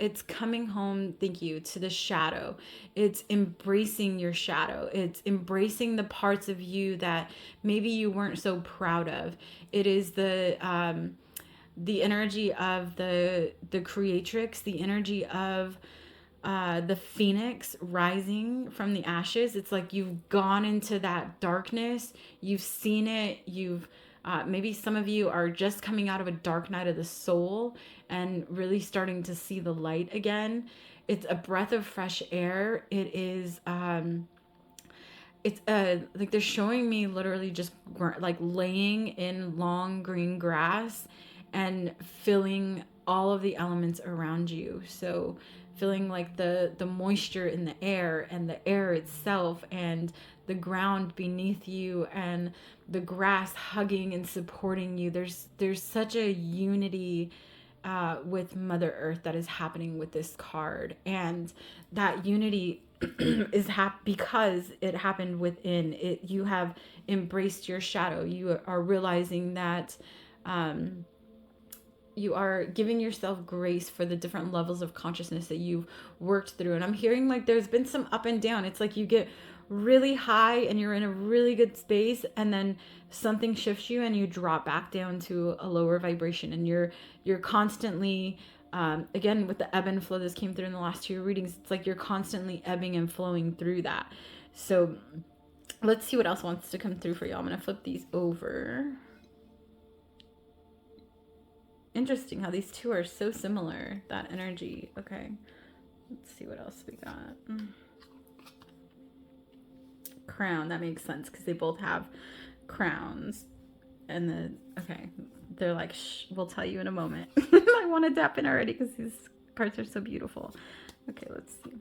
It's coming home, thank you, to the shadow. It's embracing your shadow. It's embracing the parts of you that maybe you weren't so proud of. It is the energy of the creatrix, the energy of the phoenix rising from the ashes. It's like you've gone into that darkness, you've seen it, you've maybe some of you are just coming out of a dark night of the soul and really starting to see the light again. It's a breath of fresh air. It is it's like they're showing me literally just like laying in long green grass and feeling all of the elements around you. So feeling like the moisture in the air and the air itself and the ground beneath you and the grass hugging and supporting you. There's such a unity with Mother Earth that is happening with this card, and that unity is because it happened within it. You have embraced your shadow. You are realizing that you are giving yourself grace for the different levels of consciousness that you've worked through. And I'm hearing like there's been some up and down. It's like you get really high and you're in a really good space, and then something shifts you and you drop back down to a lower vibration, and you're constantly again with the ebb and flow. This came through in the last two readings. It's like you're constantly ebbing and flowing through that. So let's see what else wants to come through for y'all. I'm gonna flip these over. Interesting how these two are so similar, that energy. Okay, let's see what else we got. Crown, that makes sense because they both have crowns. And okay, they're like, shh, we'll tell you in a moment. I want to tap in already because these cards are so beautiful. Okay, let's see.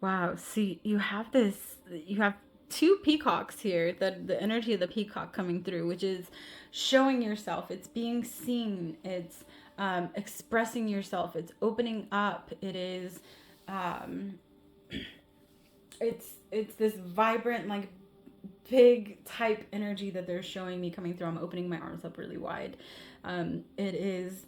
Wow, see, you have two peacocks here, the energy of the peacock coming through, which is showing yourself, it's being seen, it's expressing yourself, it's opening up, it is it's this vibrant, like big type energy that they're showing me coming through. I'm opening my arms up really wide. It is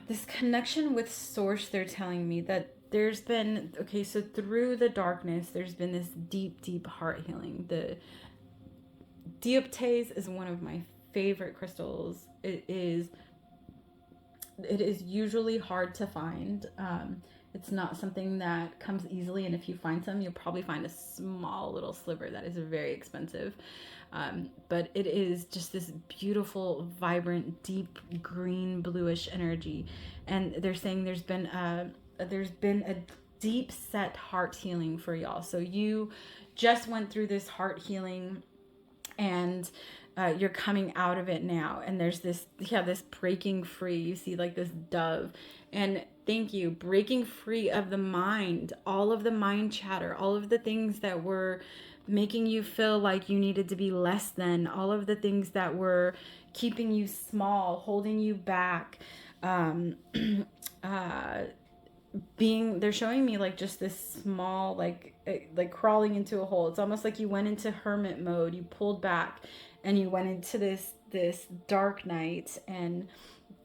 this connection with source. They're telling me that there's been, okay, so through the darkness, there's been this deep, deep heart healing. The dioptase is one of my favorite crystals. It is usually hard to find. It's not something that comes easily, and if you find some, you'll probably find a small little sliver that is very expensive. But it is just this beautiful, vibrant, deep green, bluish energy. And they're saying there's been a deep set heart healing for y'all. So you just went through this heart healing, and you're coming out of it now. And there's this breaking free. You see like this dove, and thank you, breaking free of the mind, all of the mind chatter, all of the things that were making you feel like you needed to be less than, all of the things that were keeping you small, holding you back. They're showing me like just this small, like crawling into a hole. It's almost like you went into hermit mode, you pulled back and you went into this dark night, and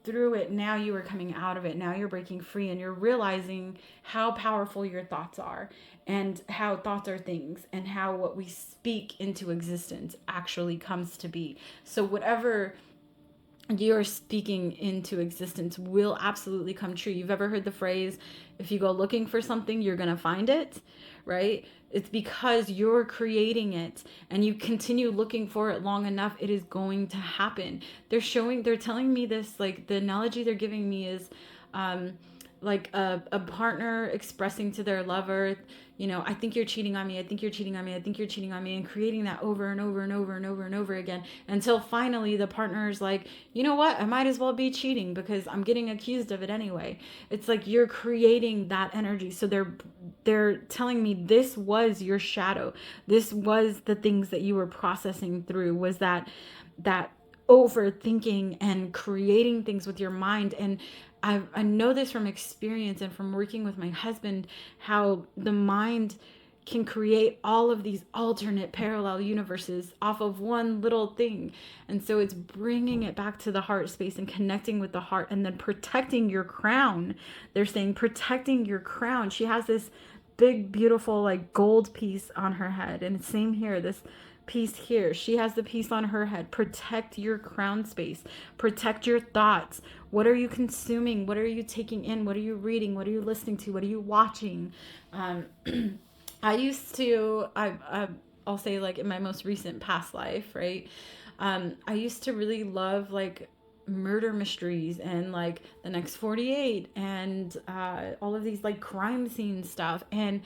through it, now you are coming out of it. Now you're breaking free, and you're realizing how powerful your thoughts are, and how thoughts are things, and how what we speak into existence actually comes to be. So whatever you're speaking into existence will absolutely come true. You've ever heard the phrase, if you go looking for something, you're going to find it, right? It's because you're creating it and you continue looking for it long enough, it is going to happen. They're telling me this, like the analogy they're giving me is, um, like a partner expressing to their lover, I think you're cheating on me. I think you're cheating on me. I think you're cheating on me, and creating that over and over and over and over and over again until finally the partner is like, you know what? I might as well be cheating because I'm getting accused of it anyway. It's like you're creating that energy. So they're telling me this was your shadow. This was the things that you were processing through, was that overthinking and creating things with your mind. And I know this from experience and from working with my husband, how the mind can create all of these alternate parallel universes off of one little thing. And so it's bringing it back to the heart space and connecting with the heart, and then protecting your crown. They're saying protecting your crown. She has this big, beautiful, like gold piece on her head. And same here, this piece here. She has the piece on her head. Protect your crown space. Protect your thoughts. What are you consuming? What are you taking in? What are you reading? What are you listening to? What are you watching? I used to, I'll say, like in my most recent past life, right? I used to really love like murder mysteries and like the next 48 and all of these like crime scene stuff. And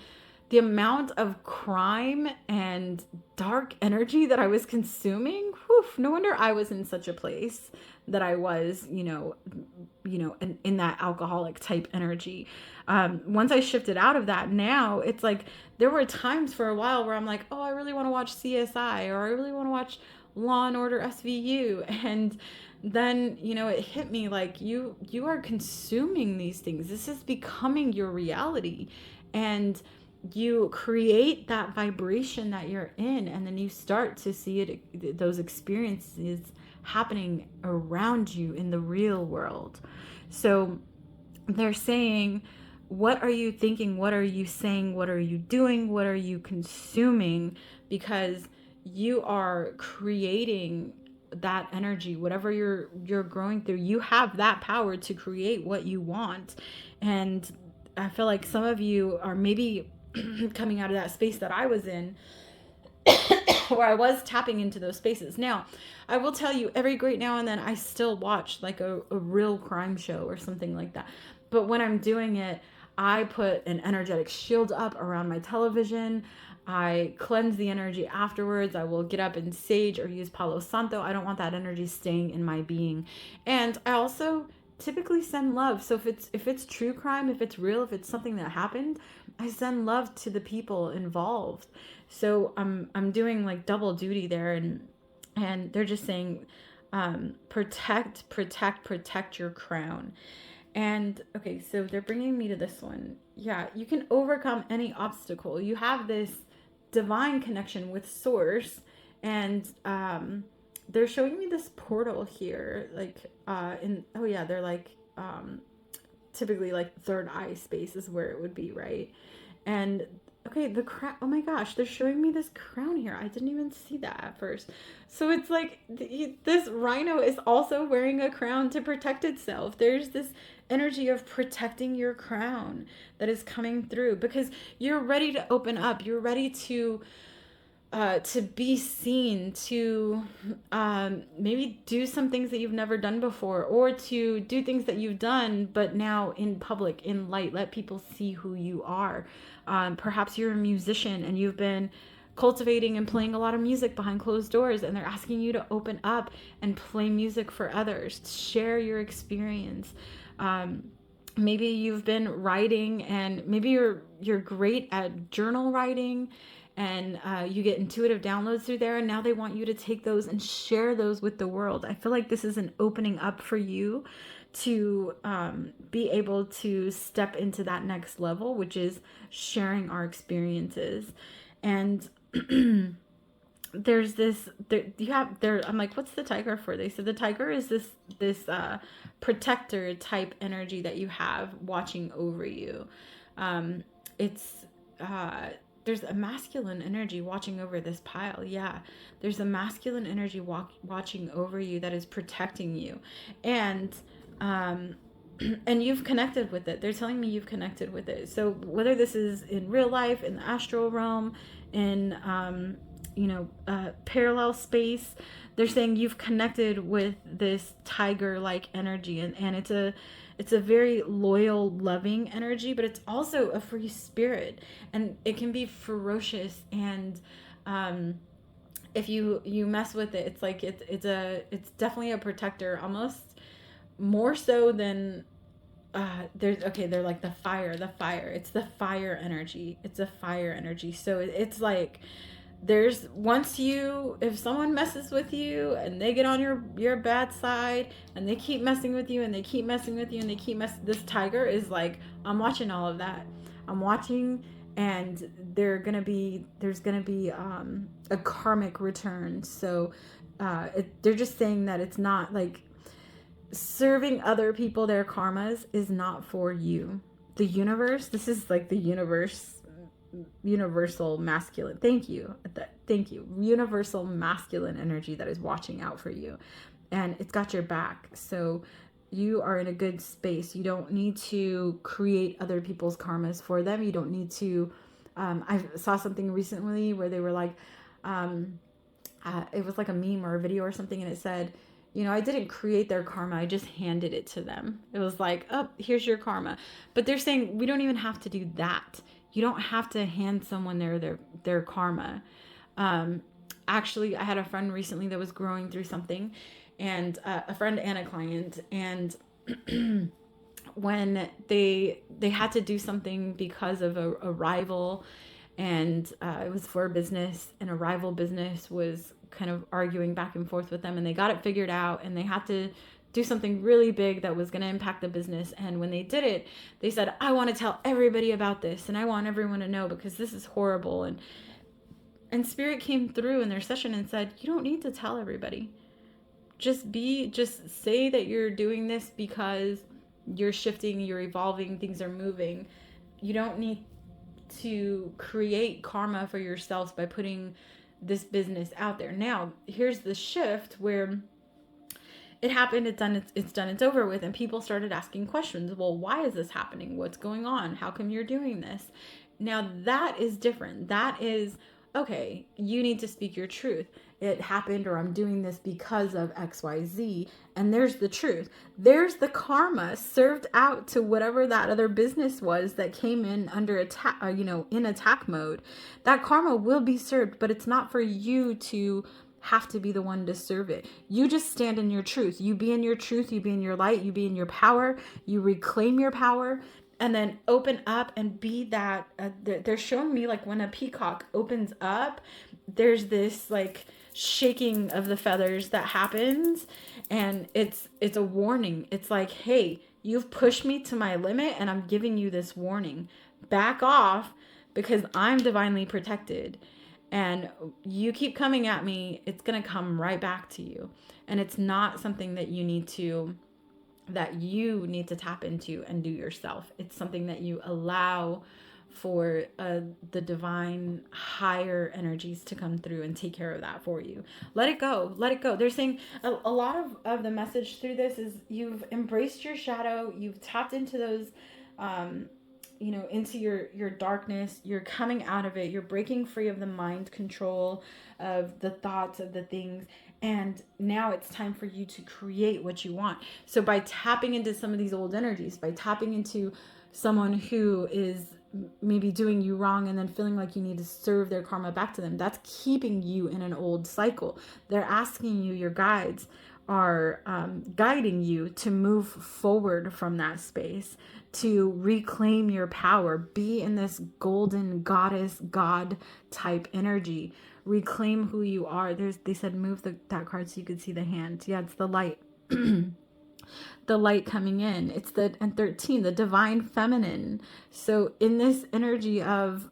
the amount of crime and dark energy that I was consuming, whew, no wonder I was in such a place that I was, in that alcoholic type energy. Once I shifted out of that, now it's like there were times for a while where I'm like, oh, I really want to watch CSI, or I really want to watch Law and Order SVU, and then it hit me like you are consuming these things. This is becoming your reality, and you create that vibration that you're in, and then you start to see those experiences happening around you in the real world. So they're saying, what are you thinking? What are you saying? What are you doing? What are you consuming? Because you are creating that energy. Whatever you're growing through, you have that power to create what you want. And I feel like some of you are maybe coming out of that space that I was in, where I was tapping into those spaces. Now, I will tell you, every great now and then I still watch like a real crime show or something like that. But when I'm doing it, I put an energetic shield up around my television. I cleanse the energy afterwards. I will get up and sage or use Palo Santo. I don't want that energy staying in my being. And I also typically send love. So if it's true crime, if it's real, if it's something that happened, I send love to the people involved. So I'm doing like double duty there, and they're just saying, protect your crown. And okay, so they're bringing me to this one. Yeah, you can overcome any obstacle. You have this divine connection with source, and they're showing me this portal here, like they're like typically like third eye space is where it would be, right? And okay, the crown, oh my gosh, they're showing me this crown here. I didn't even see that at first. So it's like this rhino is also wearing a crown to protect itself. There's this energy of protecting your crown that is coming through, because you're ready to open up. You're ready to be seen, to maybe do some things that you've never done before, or to do things that you've done but now in public, in light. Let people see who you are. Perhaps you're a musician and you've been cultivating and playing a lot of music behind closed doors, and they're asking you to open up and play music for others, share your experience. Maybe you've been writing, and maybe you're great at journal writing, and you get intuitive downloads through there, and now they want you to take those and share those with the world. I feel like this is an opening up for you to be able to step into that next level, which is sharing our experiences. And there's this I'm like, what's the tiger for? They said the tiger is this protector type energy that you have watching over you. It's there's a masculine energy watching over this pile. Yeah, there's a masculine energy watching over you that is protecting you. And and you've connected with it. They're telling me you've connected with it. So whether this is in real life, in the astral realm, in parallel space, they're saying you've connected with this tiger like energy, and it's a very loyal, loving energy, but it's also a free spirit, and it can be ferocious. And if you mess with it, it's like it's definitely a protector, almost more so than they're like the fire. It's the fire energy. It's a fire energy. So it's like there's if someone messes with you and they get on your bad side and they keep messing with you and they keep messing with you and they keep this tiger is like, I'm watching all of that. I'm watching, and there's gonna be a karmic return. So they're just saying that it's not like serving other people their karmas is not for you. The universe, this is like the universal masculine. Thank you. Universal masculine energy that is watching out for you, and it's got your back. So you are in a good space. You don't need to create other people's karmas for them. You don't need to I saw something recently where they were like it was like a meme or a video or something, and it said, I didn't create their karma. I just handed it to them. It was like, oh, here's your karma. But they're saying we don't even have to do that. You don't have to hand someone their karma. Actually, I had a friend recently that was growing through something, and a friend and a client, and when they had to do something because of a rival, and it was for a business, and a rival business was kind of arguing back and forth with them, and they got it figured out, and they had to do something really big that was going to impact the business. And when they did it, they said, I want to tell everybody about this, and I want everyone to know because this is horrible. And spirit came through in their session and said, you don't need to tell everybody. Just say that you're doing this because you're shifting, you're evolving, things are moving. You don't need to create karma for yourselves by putting this business out there. Now, here's the shift where it happened, it's done, it's over with, and people started asking questions. Well, why is this happening? What's going on? How come you're doing this? Now, that is different. That is, okay, you need to speak your truth. It happened, or I'm doing this because of XYZ, and there's the truth. There's the karma served out to whatever that other business was that came in under attack, in attack mode. That karma will be served, but it's not for you to have to be the one to serve it. You just stand in your truth. You be in your truth, you be in your light, you be in your power, you reclaim your power, and then open up and be that. They're showing me like when a peacock opens up, there's this like shaking of the feathers that happens, and it's a warning. It's like, hey, you've pushed me to my limit, and I'm giving you this warning. Back off, because I'm divinely protected. And you keep coming at me, it's going to come right back to you. And it's not something that you need to tap into and do yourself. It's something that you allow for the divine higher energies to come through and take care of that for you. Let it go. Let it go. They're saying a lot of the message through this is you've embraced your shadow. You've tapped into those into your darkness. You're coming out of it. You're breaking free of the mind control of the thoughts of the things. And now it's time for you to create what you want. So by tapping into some of these old energies, by tapping into someone who is maybe doing you wrong and then feeling like you need to serve their karma back to them, that's keeping you in an old cycle. They're asking you, your guides are guiding you to move forward from that space, to reclaim your power, be in this golden goddess, God type energy, reclaim who you are. They said move that card so you could see the hand. Yeah, it's the light. The light coming in. It's and 13, the divine feminine. So in this energy of,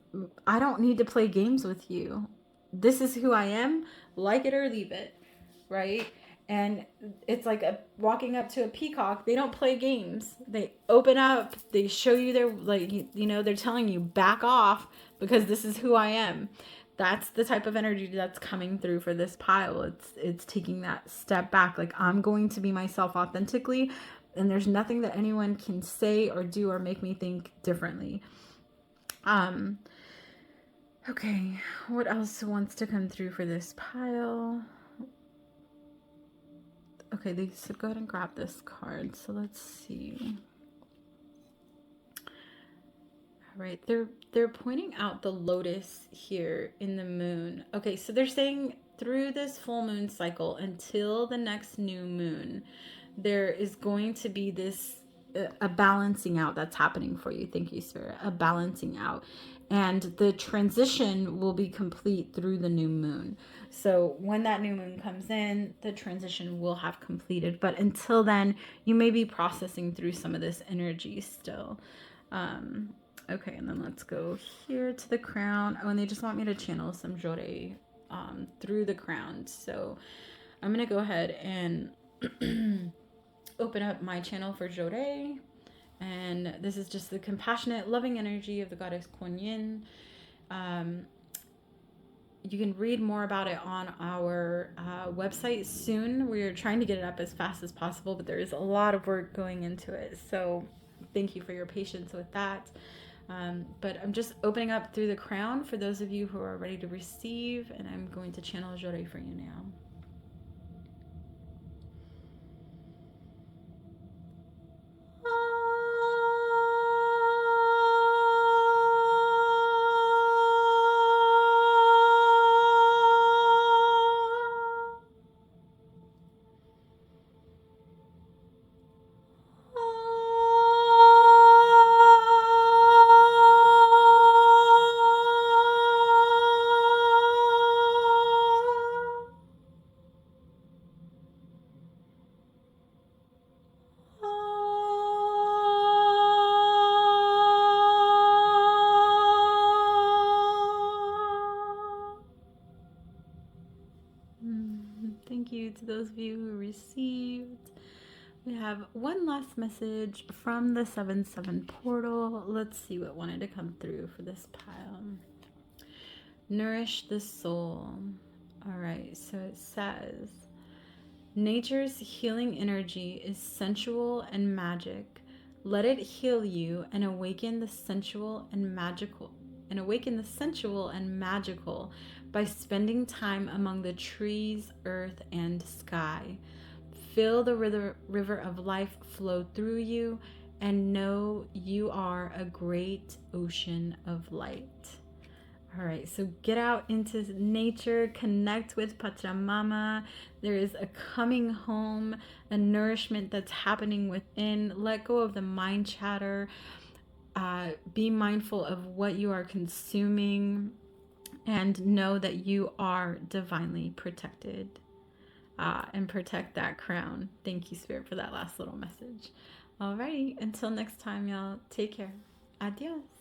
I don't need to play games with you. This is who I am, like it or leave it, right? And it's like walking up to a peacock. They don't play games. They open up. They show you their, they're telling you, back off, because this is who I am. That's the type of energy that's coming through for this pile. It's taking that step back. Like, I'm going to be myself authentically, and there's nothing that anyone can say or do or make me think differently. Okay, what else wants to come through for this pile? Okay, they said go ahead and grab this card. So let's see. All right, they're pointing out the lotus here in the moon. Okay, so they're saying through this full moon cycle until the next new moon, there is going to be this a balancing out that's happening for you. Thank you, Spirit. A balancing out. And the transition will be complete through the new moon. So when that new moon comes in, the transition will have completed. But until then, you may be processing through some of this energy still. Okay, and then let's go here to the crown. Oh, and they just want me to channel some Jore through the crown. So I'm going to go ahead and open up my channel for Jore. And this is just the compassionate, loving energy of the goddess Kuan Yin. You can read more about it on our website soon. We're trying to get it up as fast as possible, but there is a lot of work going into it. So thank you for your patience with that. But I'm just opening up through the crown for those of you who are ready to receive, and I'm going to channel Jore for you now. Thank you to those of you who received. We have one last message from the 7-7 portal. Let's see what wanted to come through for this pile. Nourish the soul. All right, so it says, nature's healing energy is sensual and magic. Let it heal you and awaken the sensual and magical. By spending time among the trees, earth, and sky. Feel the river of life flow through you and know you are a great ocean of light. All right, so get out into nature, connect with Pachamama. There is a coming home, a nourishment that's happening within. Let go of the mind chatter. Be mindful of what you are consuming. And know that you are divinely protected, and protect that crown. Thank you, Spirit, for that last little message. Alrighty, until next time, y'all, take care. Adios.